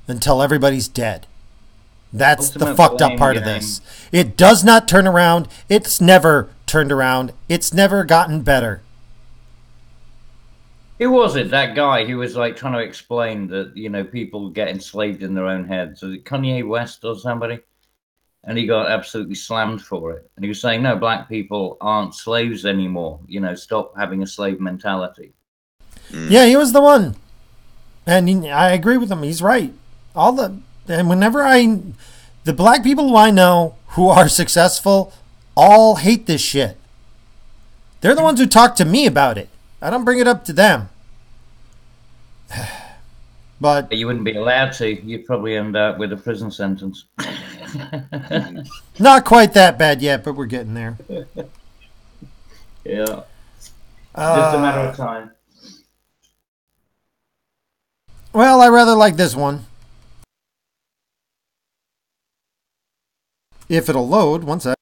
[SPEAKER 1] Until everybody's dead. That's the fucked up part of this. It does not turn around. It's never turned around. It's never gotten better.
[SPEAKER 5] Who was it? That guy who was like trying to explain that, people get enslaved in their own heads. Was it Kanye West or somebody? And he got absolutely slammed for it. And he was saying, no, black people aren't slaves anymore. Stop having a slave mentality.
[SPEAKER 1] Yeah, he was the one. And I agree with him. He's right. The black people who I know who are successful all hate this shit. They're the ones who talk to me about it. I don't bring it up to them. But
[SPEAKER 5] you wouldn't be allowed to. You'd probably end up with a prison sentence.
[SPEAKER 1] Not quite that bad yet, but we're getting there.
[SPEAKER 5] Yeah. Just a matter of time.
[SPEAKER 1] Well, I rather like this one. If it'll load, one sec.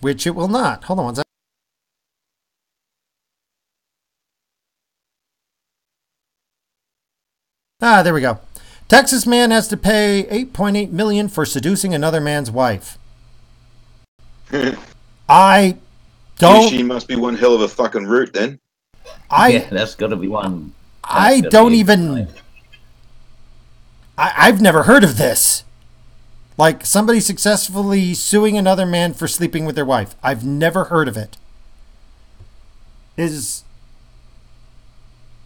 [SPEAKER 1] Which it will not. Hold on one sec. There we go. Texas man has to pay $8.8 million for seducing another man's wife. I don't.
[SPEAKER 3] She must be one hell of a fucking root then.
[SPEAKER 5] Yeah, that's got to be one.
[SPEAKER 1] I don't even. I've never heard of this. Like somebody successfully suing another man for sleeping with their wife. I've never heard of it.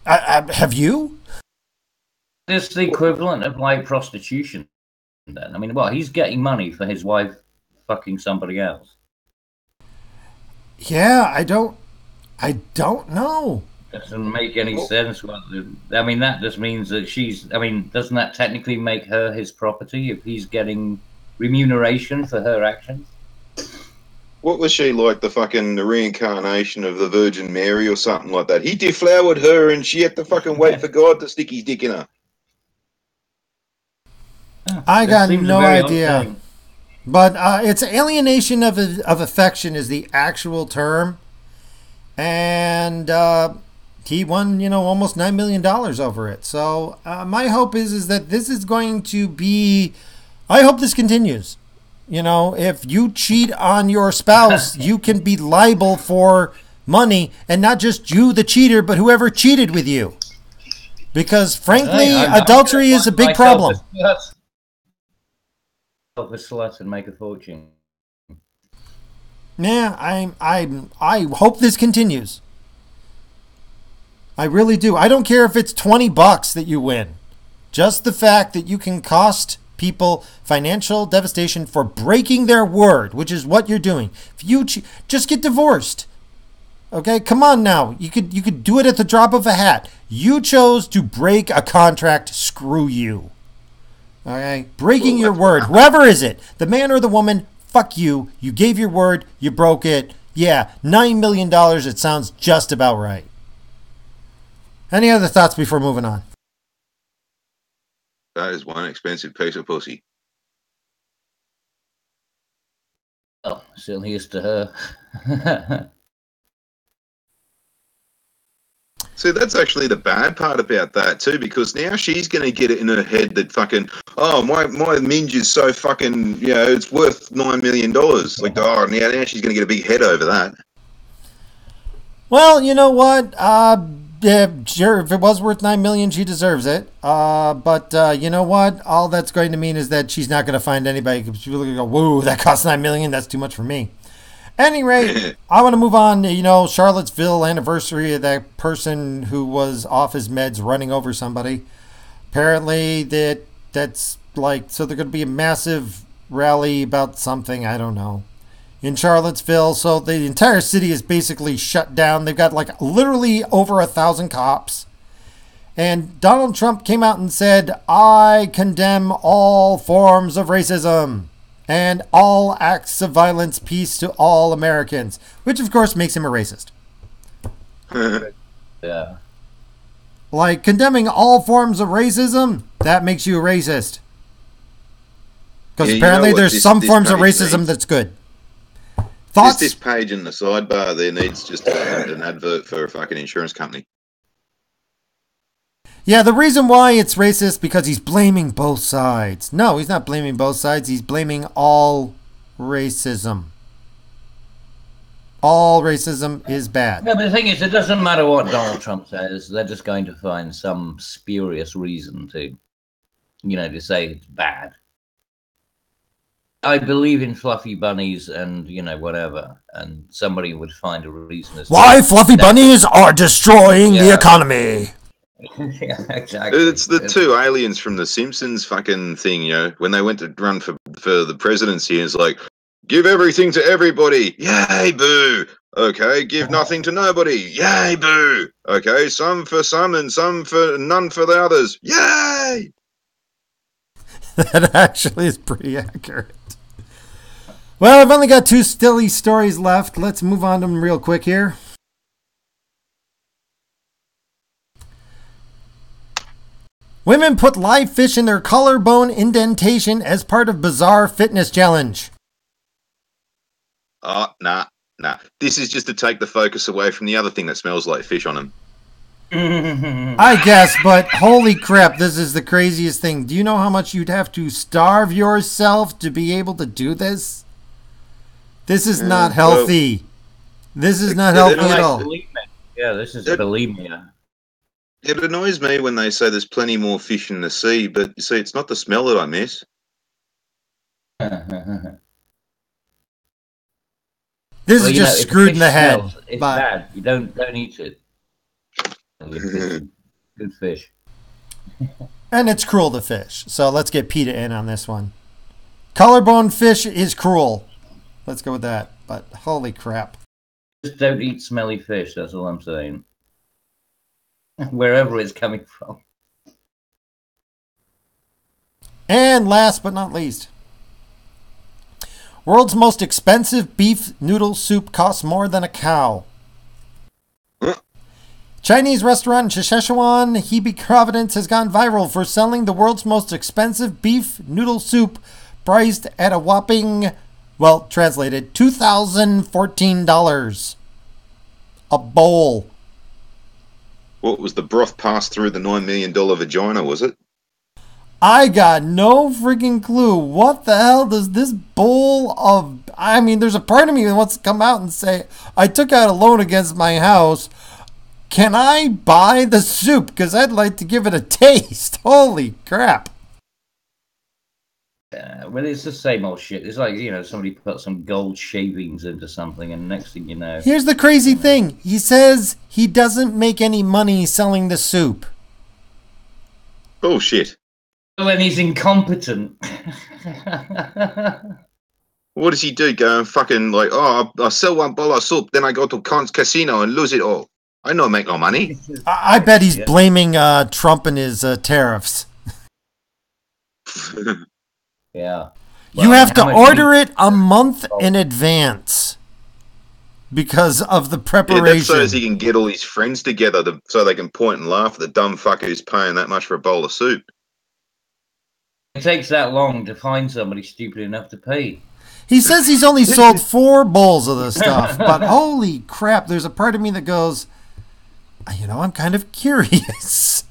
[SPEAKER 1] Have you?
[SPEAKER 5] It's the equivalent of like prostitution. Then I mean, well, he's getting money for his wife fucking somebody else.
[SPEAKER 1] Yeah, I don't know.
[SPEAKER 5] Doesn't make any sense. I mean, that just means that she's. I mean, doesn't that technically make her his property if he's getting remuneration for her actions?
[SPEAKER 3] What was she like, the fucking reincarnation of the Virgin Mary or something like that? He deflowered her and she had to fucking wait for God to stick his dick in her.
[SPEAKER 1] I got no idea. But it's alienation of affection is the actual term. And he won, almost $9 million over it. So my hope is that this is going to be... I hope this continues. If you cheat on your spouse, you can be liable for money, and not just you, the cheater, but whoever cheated with you. Because frankly, adultery is a big problem.
[SPEAKER 5] Help a slut and make a fortune.
[SPEAKER 1] Yeah, I hope this continues. I really do. I don't care if it's $20 that you win. Just the fact that you can cost people financial devastation for breaking their word, which is what you're doing. If you just get divorced. Okay, come on now. You could do it at the drop of a hat. You chose to break a contract. Screw you. Okay, breaking your word. Whoever is it, the man or the woman, fuck you. You gave your word. You broke it. Yeah, $9 million. It sounds just about right. Any other thoughts before moving on?
[SPEAKER 3] That is one expensive piece of pussy.
[SPEAKER 5] Oh, certainly is to her.
[SPEAKER 3] See, that's actually the bad part about that too, because now she's going to get it in her head that fucking, oh, my minge is so fucking, it's worth $9 million. Like, oh, now she's going to get a big head over that.
[SPEAKER 1] Well, you know what? Yeah, sure, if it was worth $9 million, she deserves it. But you know what? All that's going to mean is that she's not going to find anybody. She's going to go, whoa, that costs $9 million. That's too much for me. Any rate, I want to move on. Charlottesville anniversary of that person who was off his meds running over somebody. Apparently, that's like, so there's going to be a massive rally about something. I don't know. In Charlottesville, so the entire city is basically shut down. They've got like literally over 1,000 cops. And Donald Trump came out and said, I condemn all forms of racism and all acts of violence, peace to all Americans, which of course makes him a racist.
[SPEAKER 5] Yeah.
[SPEAKER 1] Like condemning all forms of racism, that makes you a racist. Because apparently there's some forms of racism that's good. Thoughts?
[SPEAKER 3] This page in the sidebar there needs just an advert for a fucking insurance company.
[SPEAKER 1] Yeah, the reason why it's racist because he's blaming both sides. No, he's not blaming both sides. He's blaming all racism. All racism is bad.
[SPEAKER 5] Yeah, but the thing is, it doesn't matter what Donald Trump says. They're just going to find some spurious reason to, to say it's bad. I believe in fluffy bunnies and, whatever. And somebody would find a reason as
[SPEAKER 1] why fluffy bunnies are destroying the economy.
[SPEAKER 5] Yeah, exactly.
[SPEAKER 3] It's the two aliens from the Simpsons fucking thing, when they went to run for the presidency, it's like, give everything to everybody. Yay, boo. Okay, give nothing to nobody. Yay, boo. Okay, some for some and some for none for the others. Yay.
[SPEAKER 1] That actually is pretty accurate. Well, I've only got 2 silly stories left. Let's move on to them real quick here. Women put live fish in their collarbone indentation as part of bizarre fitness challenge.
[SPEAKER 3] Oh, nah. This is just to take the focus away from the other thing that smells like fish on them.
[SPEAKER 1] I guess, but holy crap, this is the craziest thing. Do you know how much you'd have to starve yourself to be able to do this? This is not healthy. This is not healthy at all.
[SPEAKER 5] Yeah, this is bulimia.
[SPEAKER 3] It annoys me when they say there's plenty more fish in the sea, but you see, it's not the smell that I miss.
[SPEAKER 1] This is just screwed in the head.
[SPEAKER 5] It's bad. You don't eat it. Good fish.
[SPEAKER 1] And it's cruel to fish. So let's get PETA in on this one. Collarbone fish is cruel. Let's go with that. But holy crap.
[SPEAKER 5] Just don't eat smelly fish, that's all I'm saying. Wherever it's coming from.
[SPEAKER 1] And last but not least. World's most expensive beef noodle soup costs more than a cow. Chinese restaurant in Szechuan, Hebei, Providence has gone viral for selling the world's most expensive beef noodle soup, priced at a whopping, well, translated, $2,014 a bowl.
[SPEAKER 3] What was the broth passed through the $9 million vagina, was it?
[SPEAKER 1] I got no freaking clue. What the hell does this bowl of... I mean, there's a part of me that wants to come out and say, I took out a loan against my house. Can I buy the soup? Because I'd like to give it a taste. Holy crap.
[SPEAKER 5] Well, it's the same old shit. It's like, somebody put some gold shavings into something, and next thing you know...
[SPEAKER 1] Here's the crazy thing. He says he doesn't make any money selling the soup.
[SPEAKER 3] Bullshit.
[SPEAKER 5] Well, then he's incompetent.
[SPEAKER 3] What does he do? Go and fucking I sell one bowl of soup, then I go to casino and lose it all. I don't make no money.
[SPEAKER 1] I bet he's blaming Trump and his tariffs.
[SPEAKER 5] Yeah.
[SPEAKER 1] You have to order it a month in advance because of the preparation.
[SPEAKER 3] Yeah, that's so as he can get all his friends together so they can point and laugh at the dumb fucker who's paying that much for a bowl of soup.
[SPEAKER 5] It takes that long to find somebody stupid enough to pay.
[SPEAKER 1] He says he's only sold 4 bowls of the stuff, but holy crap, there's a part of me that goes, I'm kind of curious.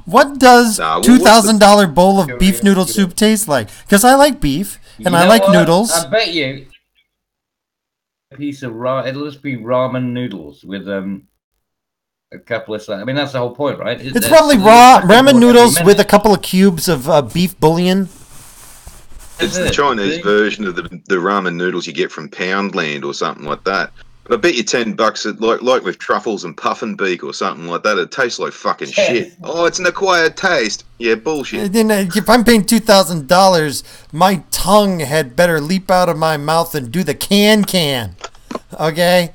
[SPEAKER 1] What does $2,000 bowl of beef noodle soup taste like? Because I like beef, and I like noodles.
[SPEAKER 5] I bet you a piece of it'll just be ramen noodles with a couple of... I mean, that's the whole point, right?
[SPEAKER 1] It's probably ramen noodles with a couple of cubes of beef bouillon.
[SPEAKER 3] It's the Chinese version of the ramen noodles you get from Poundland or something like that. But I bet you $10, like with truffles and puffin beak or something like that, it tastes like fucking shit. Oh, it's an acquired taste. Yeah, bullshit.
[SPEAKER 1] Then if I'm paying $2,000, my tongue had better leap out of my mouth and do the can. Okay?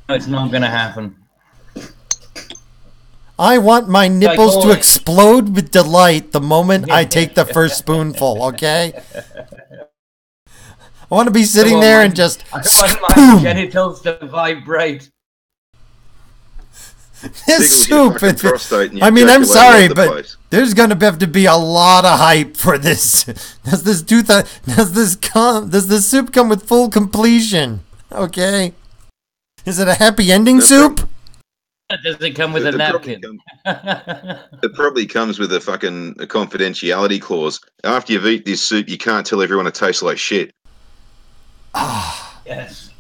[SPEAKER 5] No, it's not going to happen.
[SPEAKER 1] I want my nipples to explode with delight the moment I take the first spoonful, okay? I want to be sitting there and just...
[SPEAKER 5] I want my genitals to vibrate.
[SPEAKER 1] This soup... I'm sorry, but there's going to have to be a lot of hype for this. Does this soup come with full completion? Okay? Is it a happy ending soup?
[SPEAKER 5] Does it come with a napkin?
[SPEAKER 3] It probably comes with a confidentiality clause. After you've eaten this soup, you can't tell everyone it tastes like shit.
[SPEAKER 5] Yes.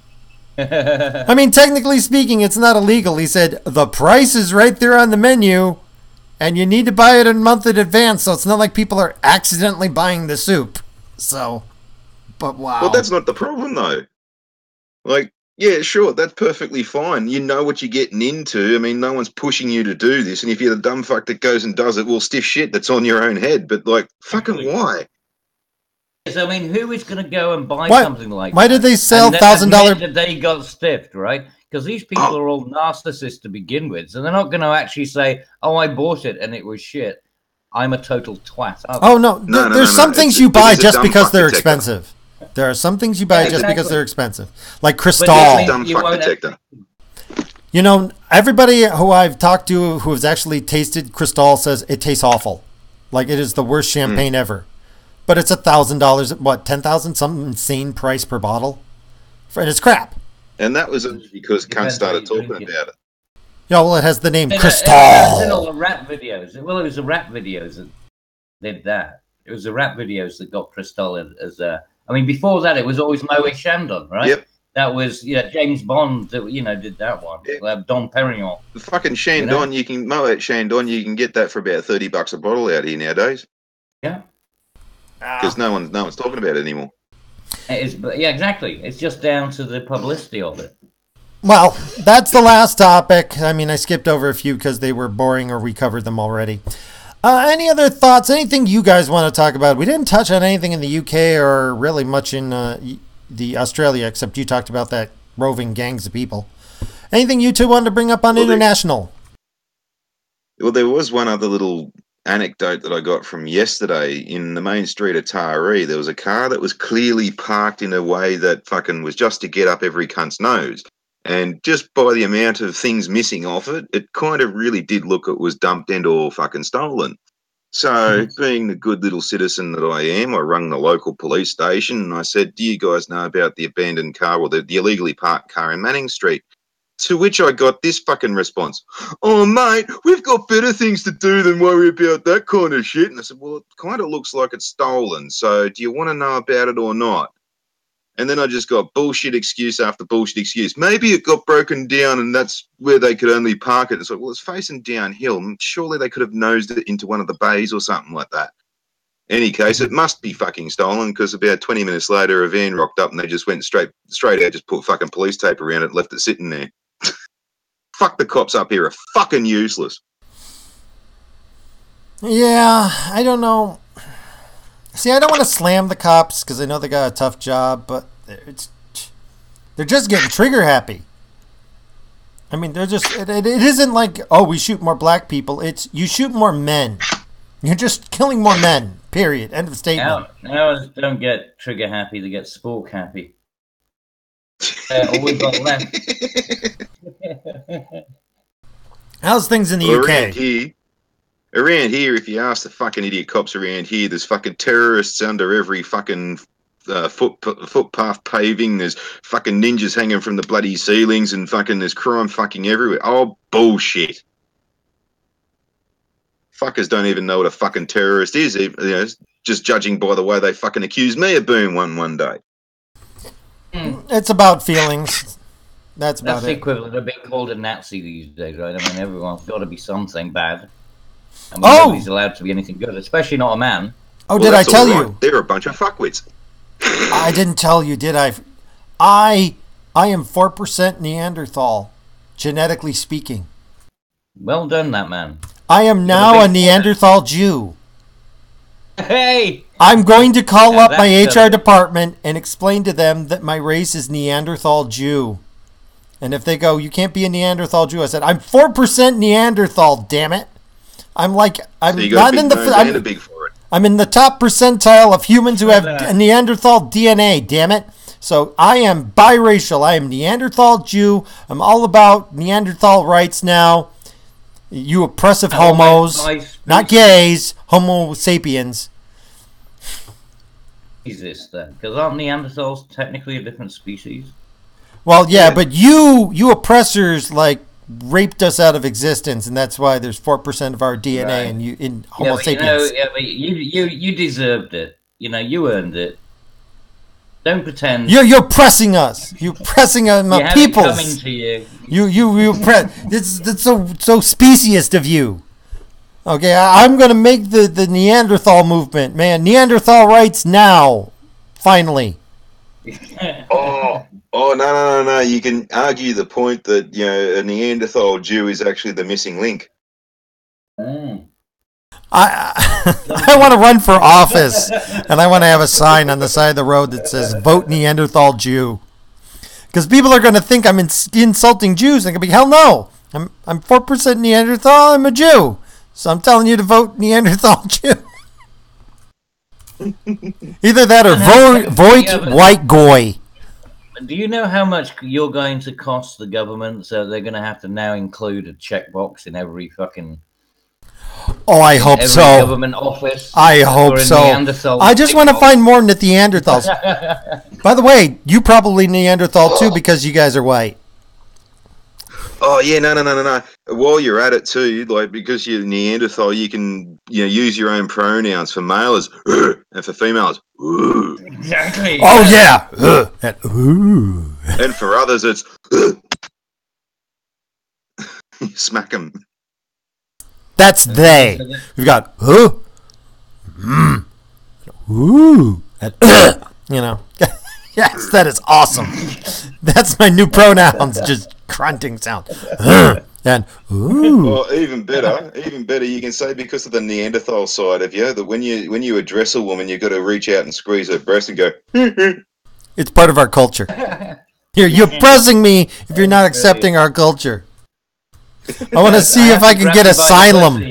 [SPEAKER 1] I mean, technically speaking, it's not illegal. He said the price is right there on the menu, and you need to buy it a month in advance, so it's not like people are accidentally buying the soup. So, but wow.
[SPEAKER 3] Well, that's not the problem, though. Yeah, sure, that's perfectly fine. You know what you're getting into. I mean, no one's pushing you to do this, and if you're the dumb fuck that goes and does it, well, stiff shit, that's on your own head. But, fucking why?
[SPEAKER 5] I mean, who is going to go and buy something like that?
[SPEAKER 1] Why did they sell $1,000?
[SPEAKER 5] That they got stiffed, right? Because these people are all narcissists to begin with, so they're not going to actually say, "Oh, I bought it and it was shit. I'm a total twat."
[SPEAKER 1] Oh no, there's some things you buy just because they're expensive. There are some things you buy just because they're expensive, like Cristal. Everybody who I've talked to who has actually tasted Cristal says it tastes awful, like it is the worst champagne ever. But it's $1,000, what, 10,000, some insane price per bottle, and it's crap.
[SPEAKER 3] And that was because cunts started talking about it.
[SPEAKER 1] Yeah, well, it has the name Crystal.
[SPEAKER 5] It was in all the rap videos. Well, it was the rap videos that did that. It was the rap videos that got Crystal as a... I mean, before that, it was always Moe Chandon, right?
[SPEAKER 3] Yep.
[SPEAKER 5] That was, James Bond that, did that one.
[SPEAKER 3] Yeah.
[SPEAKER 5] Dom Perignon.
[SPEAKER 3] The fucking Chandon, you can mow at Chandon, you can get that for about $30 a bottle out here nowadays.
[SPEAKER 5] Yeah.
[SPEAKER 3] Because no one's talking about it anymore.
[SPEAKER 5] It is, but yeah, exactly. It's just down to the publicity of it.
[SPEAKER 1] Well, that's the last topic. I mean, I skipped over a few because they were boring or we covered them already. Any other thoughts? Anything you guys want to talk about? We didn't touch on anything in the UK or really much in the Australia, except you talked about that roving gangs of people. Anything you two wanted to bring up on international?
[SPEAKER 3] There was one other little anecdote that I got from yesterday. In the main street of Taree, there was a car that was clearly parked in a way that fucking was just to get up every cunt's nose. And just by the amount of things missing off it, it kind of really did look it was dumped and or fucking stolen. So, being the good little citizen that I am, I rung the local police station and I said, do you guys know about the abandoned car or the illegally parked car in Manning Street? To which I got this fucking response. Oh, mate, we've got better things to do than worry about that kind of shit. And I said, well, it kind of looks like it's stolen. So do you want to know about it or not? And then I just got bullshit excuse after bullshit excuse. Maybe it got broken down and that's where they could only park it. It's like, well, it's facing downhill. Surely they could have nosed it into one of the bays or something like that. Any case, it must be fucking stolen because about 20 minutes later, a van rocked up and they just went straight out, just put fucking police tape around it, left it sitting there. Fuck, the cops up here are fucking useless.
[SPEAKER 1] Yeah, I don't know. See, I don't want to slam the cops because I know they got a tough job, but they're just getting trigger happy. I mean, they're just, it isn't like, oh, we shoot more black people. It's, you shoot more men. You're just killing more men, period. End of statement.
[SPEAKER 5] Now don't get trigger happy, they get spork happy. All we've got left.
[SPEAKER 1] How's things in the UK?
[SPEAKER 3] Around here, if you ask the fucking idiot cops around here, there's fucking terrorists under every fucking footpath paving. There's fucking ninjas hanging from the bloody ceilings, and fucking there's crime fucking everywhere. Oh, bullshit. Fuckers don't even know what a fucking terrorist is, just judging by the way they fucking accused me of being one day.
[SPEAKER 1] It's about feelings. That's about
[SPEAKER 5] the equivalent of being called a Nazi these days, right? I mean, everyone's got to be something bad. I mean, nobody's allowed to be anything good, especially not a man.
[SPEAKER 1] Oh, well, did I tell you?
[SPEAKER 3] They're a bunch of fuckwits.
[SPEAKER 1] I didn't tell you, did I? I am 4% Neanderthal, genetically speaking.
[SPEAKER 5] Well done, that man.
[SPEAKER 1] I am now a Neanderthal Jew.
[SPEAKER 5] Hey!
[SPEAKER 1] I'm going to call up my HR department and explain to them that my race is Neanderthal Jew. And if they go, you can't be a Neanderthal Jew, I said, I'm 4% Neanderthal, damn it. I'm not in the... I'm in the top percentile of humans who have Neanderthal DNA, damn it. So I am biracial. I am Neanderthal Jew. I'm all about Neanderthal rights now. You oppressive homos, not gays, Homo Sapiens.
[SPEAKER 5] Is this then? Because aren't Neanderthals technically a different species?
[SPEAKER 1] Well, yeah, but you oppressors raped us out of existence, and that's why there's 4% of our DNA in Homo Sapiens.
[SPEAKER 5] But you deserved it. You earned it. Don't pretend.
[SPEAKER 1] You're pressing us. You're pressing on my people.
[SPEAKER 5] Coming to you.
[SPEAKER 1] You press. It's so speciesist of you. Okay, I'm gonna make the Neanderthal movement, man. Neanderthal rights now, finally.
[SPEAKER 3] Oh no! You can argue the point that a Neanderthal Jew is actually the missing link.
[SPEAKER 1] I want to run for office, and I want to have a sign on the side of the road that says "Vote Neanderthal Jew," because people are going to think I'm insulting Jews. They're going to be, hell no! I'm 4% Neanderthal. I'm a Jew, so I'm telling you to vote Neanderthal Jew. Either that or vote white goy.
[SPEAKER 5] Do you know how much you're going to cost the government? So they're going to have to now include a checkbox in every fucking...
[SPEAKER 1] Oh, I hope so.
[SPEAKER 5] Government office.
[SPEAKER 1] I hope so. I just want to find more Neanderthals. By the way, you probably Neanderthal too because you guys are white.
[SPEAKER 3] Oh yeah, no. While you're at it too, like because you're Neanderthal, you can use your own pronouns. For males, and for females,
[SPEAKER 5] Exactly.
[SPEAKER 1] Oh yeah. And, ooh.
[SPEAKER 3] and for others, it's smack them.
[SPEAKER 1] That's they. We've got ooh, and, Yes, that is awesome. That's my new pronouns. Just grunting sound. And ooh.
[SPEAKER 3] Or even better, you can say because of the Neanderthal side of you that when you address a woman, you've got to reach out and squeeze her breast and go.
[SPEAKER 1] It's part of our culture. You're pressing me if you're not accepting our culture. I want to see if I can get asylum.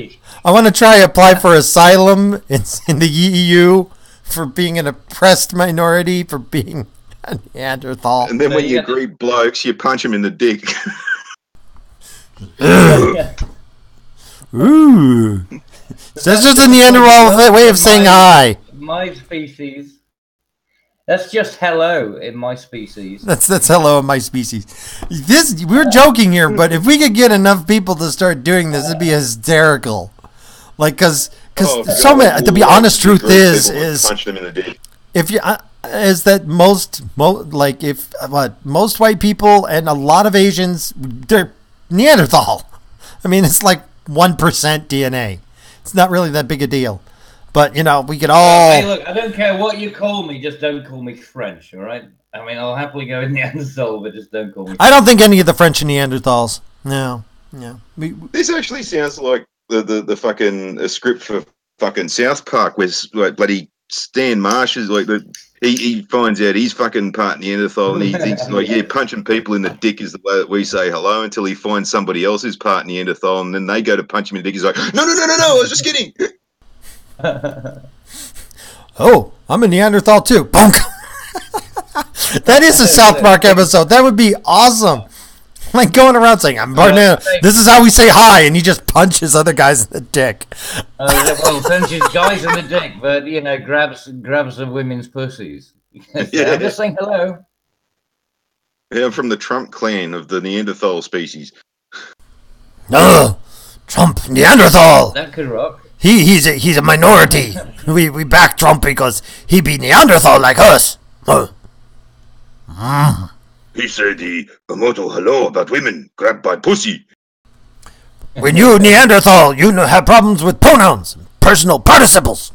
[SPEAKER 1] I want to try apply for asylum in the EU for being an oppressed minority, for being a Neanderthal.
[SPEAKER 3] And then when you greet blokes, you punch them in the dick.
[SPEAKER 1] Ooh. So that's just a Neanderthal way of saying hi.
[SPEAKER 5] My species. That's just hello in my species.
[SPEAKER 1] That's hello in my species. We're joking here, but if we could get enough people to start doing this, it'd be hysterical. Like, because so many. To be honest, truth is
[SPEAKER 3] punch them in the dick.
[SPEAKER 1] If you is that most white people and a lot of Asians, they're Neanderthal. I mean, it's like 1% DNA. It's not really that big a deal. But, we could all...
[SPEAKER 5] Hey, look, I don't care what you call me, just don't call me French, all right? I mean, I'll happily go with Neanderthal, but just don't call me French.
[SPEAKER 1] I don't think any of the French are Neanderthals. No.
[SPEAKER 3] This actually sounds like the fucking script for fucking South Park, where like bloody Stan Marsh is like he finds out he's fucking part Neanderthal, and he thinks like punching people in the dick is the way that we say hello, until he finds somebody else who's part Neanderthal, and then they go to punch him in the dick. He's like, no, I was just kidding.
[SPEAKER 1] Oh, I'm a Neanderthal too. Bonk. That is a South Park episode. That would be awesome. Like going around saying, I'm part Neanderthal. This is how we say hi, and he just punches other guys in the dick.
[SPEAKER 5] Well, punches guys in the dick, but grabs the women's pussies. I'm just saying hello.
[SPEAKER 3] Yeah, I'm from the Trump clan of the Neanderthal species.
[SPEAKER 1] No, Trump Neanderthal.
[SPEAKER 5] That could rock.
[SPEAKER 1] He's a minority. we back Trump because he be Neanderthal like us.
[SPEAKER 3] He said the immortal hello about women grabbed by pussy.
[SPEAKER 1] When you Neanderthal, you have problems with pronouns, personal participles.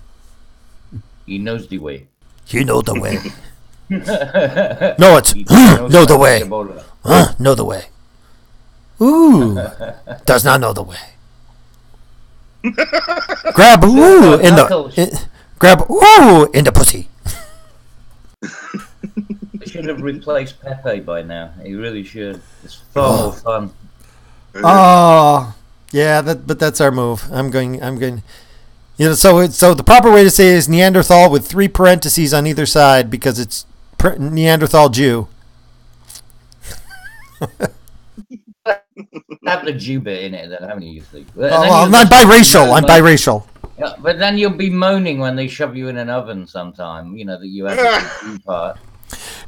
[SPEAKER 5] He knows the way.
[SPEAKER 1] You know the way. No, it's know the way. Know the way. Ooh, does not know the way. Grab ooh in the pussy.
[SPEAKER 5] They should have replaced Pepe by now. He really should. It's far more fun.
[SPEAKER 1] Oh, yeah, but that's our move. I'm going. So the proper way to say it is Neanderthal with 3 parentheses on either side because it's Neanderthal Jew.
[SPEAKER 5] Have the Jew bit in it, then, haven't you?
[SPEAKER 1] I'm biracial. I'm biracial.
[SPEAKER 5] Yeah, but then you'll be moaning when they shove you in an oven sometime. That you have the Jew part.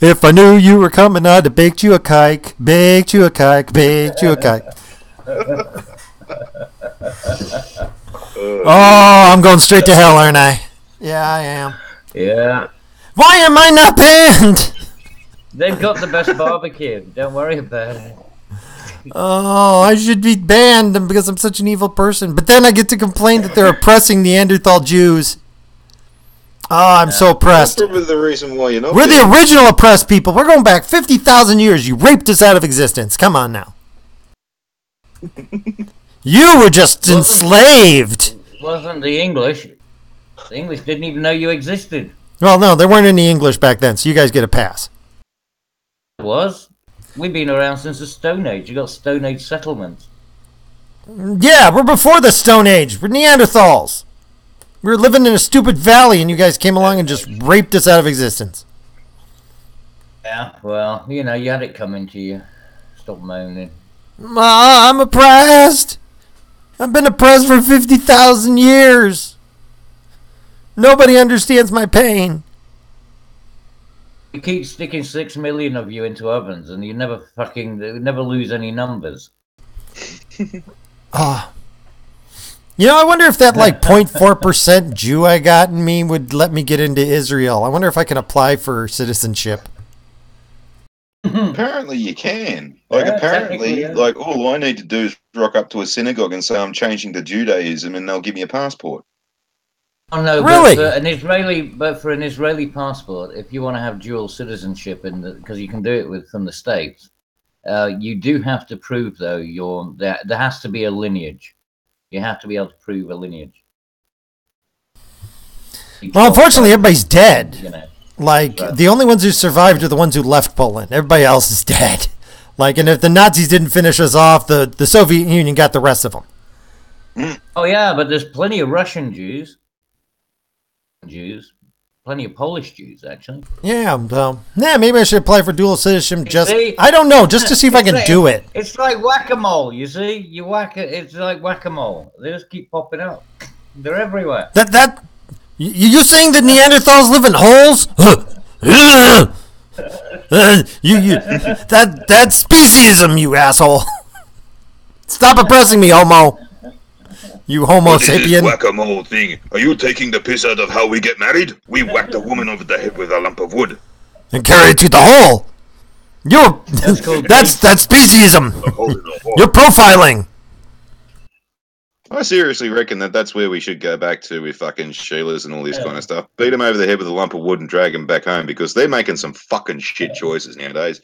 [SPEAKER 1] If I knew you were coming, I'd have baked you a kike. Baked you a kike. Baked you a kike. Oh, I'm going straight to hell, aren't I? Yeah, I am.
[SPEAKER 5] Yeah.
[SPEAKER 1] Why am I not banned?
[SPEAKER 5] They've got the best barbecue. Don't worry about it.
[SPEAKER 1] Oh, I should be banned because I'm such an evil person. But then I get to complain that they're oppressing Neanderthal Jews. Oh, I'm so oppressed.
[SPEAKER 3] That's probably the reason why you're not.
[SPEAKER 1] We're the original oppressed people. We're going back 50,000 years. You raped us out of existence. Come on now. You were just enslaved.
[SPEAKER 5] Wasn't the English. The English didn't even know you existed.
[SPEAKER 1] Well, no, there weren't any English back then, so you guys get a pass.
[SPEAKER 5] It was. We've been around since the Stone Age. You got Stone Age settlements.
[SPEAKER 1] Yeah, we're before the Stone Age. We're Neanderthals. We were living in a stupid valley, and you guys came along and just raped us out of existence.
[SPEAKER 5] Yeah, well, you had it coming to you. Stop moaning.
[SPEAKER 1] I'm oppressed. I've been oppressed for 50,000 years. Nobody understands my pain.
[SPEAKER 5] You keep sticking 6 million of you into ovens, and you never lose any numbers.
[SPEAKER 1] You know, I wonder if that like 0.4% Jew I got in me would let me get into Israel. I wonder if I can apply for citizenship.
[SPEAKER 3] Apparently you can. Like,
[SPEAKER 5] Yeah,
[SPEAKER 3] apparently,
[SPEAKER 5] technically, yeah.
[SPEAKER 3] like, all I need to do is rock up to a synagogue and say I'm changing to Judaism and they'll give me a passport.
[SPEAKER 5] Oh no,
[SPEAKER 1] Really?
[SPEAKER 5] but for an Israeli passport, if you want to have dual citizenship, because you can do it from the States, you do have to prove though there has to be a lineage. You have to be able to prove a lineage.
[SPEAKER 1] Well, unfortunately, everybody's dead.
[SPEAKER 5] You know.
[SPEAKER 1] Like, the only ones who survived are the ones who left Poland. Everybody else is dead. Like, and if the Nazis didn't finish us off, the Soviet Union got the rest of them.
[SPEAKER 5] Oh yeah, but there's plenty of Russian Jews, plenty of Polish Jews actually.
[SPEAKER 1] Yeah, maybe I should apply for dual citizenship.
[SPEAKER 5] See?
[SPEAKER 1] I don't know, just to see if I can do it.
[SPEAKER 5] It's like whack-a-mole, you see? You whack it, it's like whack-a-mole. They just keep popping up. They're everywhere.
[SPEAKER 1] You saying that Neanderthals live in holes? That's speciesism, you asshole. Stop oppressing me, homo. You Homo
[SPEAKER 3] What is this
[SPEAKER 1] Sapien.
[SPEAKER 3] whack-a-mole thing? Are you taking the piss out of how we get married? We whacked a woman over the head with a lump of wood.
[SPEAKER 1] And carry it to the hole. That's speciesism.
[SPEAKER 3] A hole in the wall.
[SPEAKER 1] You're profiling.
[SPEAKER 3] I seriously reckon that's where we should go back to with fucking Sheilas and all this kind of stuff. Beat them over the head with a lump of wood and drag them back home because they're making some fucking shit choices nowadays.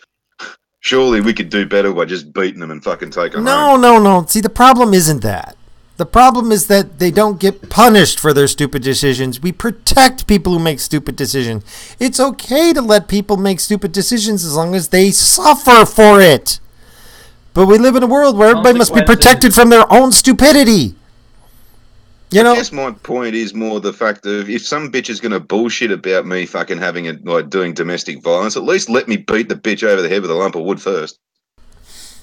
[SPEAKER 3] Surely we could do better by just beating them and fucking taking them home.
[SPEAKER 1] No. See, the problem isn't that. The problem is that they don't get punished for their stupid decisions. We protect people who make stupid decisions. It's okay to let people make stupid decisions as long as they suffer for it. But we live in a world where everybody must be protected from their own stupidity. You know?
[SPEAKER 3] I guess my point is more the fact of if some bitch is going to bullshit about me fucking doing domestic violence, at least let me beat the bitch over the head with a lump of wood first.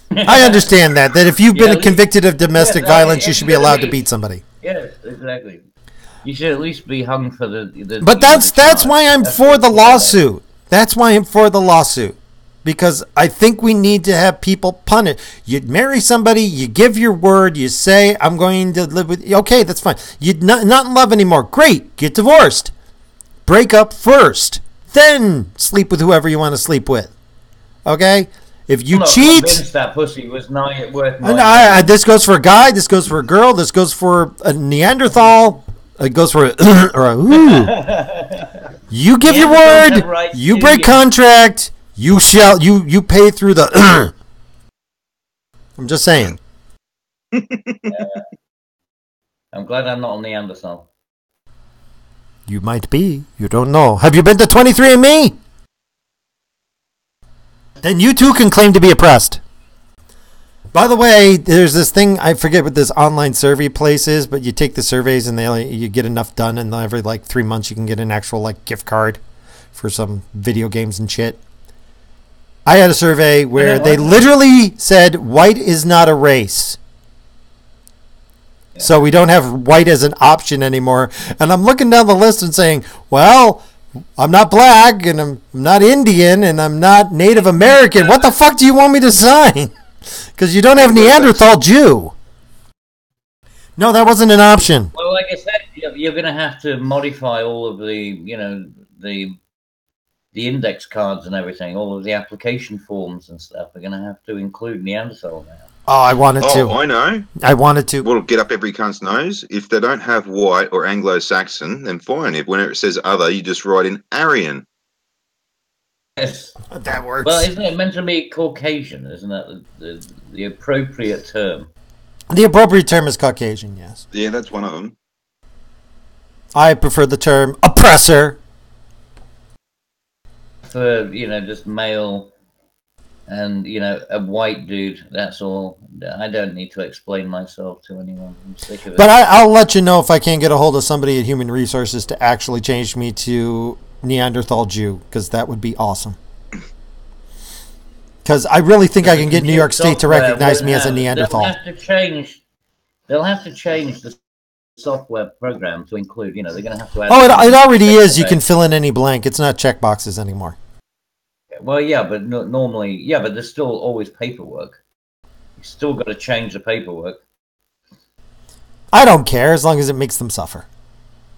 [SPEAKER 1] I understand that if you've been convicted of domestic violence, you should be allowed to beat somebody.
[SPEAKER 5] Yes, exactly. You should at least be hung for the
[SPEAKER 1] But that's why I'm for the lawsuit. That's why I'm for the lawsuit. Because I think we need to have people punished. You marry somebody, you give your word, you say, I'm going to live with you. Okay, that's fine. You're not in love anymore. Great. Get divorced. Break up first. Then sleep with whoever you want to sleep with. Okay? If you cheat...
[SPEAKER 5] that pussy was not worth
[SPEAKER 1] this goes for a guy, this goes for a girl, this goes for a Neanderthal, it goes for or a ooh. You give your word, you break contract, you pay through the I'm just saying.
[SPEAKER 5] I'm glad I'm not a Neanderthal.
[SPEAKER 1] You might be. You don't know. Have you been to 23andMe? Then you too can claim to be oppressed. By the way, there's this thing, I forget what this online survey place is, but you take the surveys and you get enough done, and every 3 months you can get an actual gift card for some video games and shit. I had a survey where they literally said white is not a race. So we don't have white as an option anymore. And I'm looking down the list and saying, well, I'm not black, and I'm not Indian, and I'm not Native American. What the fuck do you want me to sign? Because you don't have Neanderthal Jew. No, that wasn't an option.
[SPEAKER 5] Well, like I said, you're going to have to modify all of the, the index cards and everything. All of the application forms and stuff are going to have to include Neanderthal now.
[SPEAKER 1] Oh, I wanted to.
[SPEAKER 3] Oh, I know.
[SPEAKER 1] I wanted to.
[SPEAKER 3] Well, get up every cunt's nose. If they don't have white or Anglo-Saxon, then fine. If whenever it says other, you just write in Aryan.
[SPEAKER 5] Yes.
[SPEAKER 1] That works.
[SPEAKER 5] Well, isn't it meant to be Caucasian? Isn't that the appropriate term?
[SPEAKER 1] The appropriate term is Caucasian, yes.
[SPEAKER 3] Yeah, that's one of them.
[SPEAKER 1] I prefer the term oppressor.
[SPEAKER 5] For, just male and, a white dude, that's all. I don't need to explain myself to anyone. I'm sick of it.
[SPEAKER 1] But I'll let you know if I can't get a hold of somebody at Human Resources to actually change me to Neanderthal Jew, because that would be awesome. Because I really think I can get New York State to recognize me as a Neanderthal.
[SPEAKER 5] They'll have to change the software program to include, they're going to have to add...
[SPEAKER 1] Oh, it already is. You can fill in any blank. It's not checkboxes anymore.
[SPEAKER 5] Well, yeah, but normally... Yeah, but there's still always paperwork. Still got to change the paperwork.
[SPEAKER 1] I don't care as long as it makes them suffer.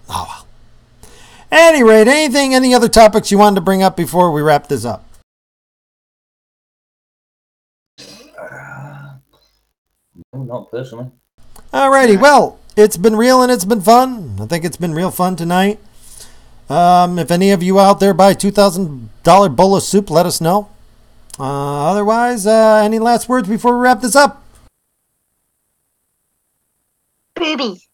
[SPEAKER 1] Oh well. Any rate, any other topics you wanted to bring up before we wrap this up?
[SPEAKER 5] No, not personally.
[SPEAKER 1] Alrighty, well, it's been real and it's been fun. I think it's been real fun tonight. If any of you out there buy $2,000 bowl of soup, let us know. Otherwise, any last words before we wrap this up?
[SPEAKER 7] Boobies.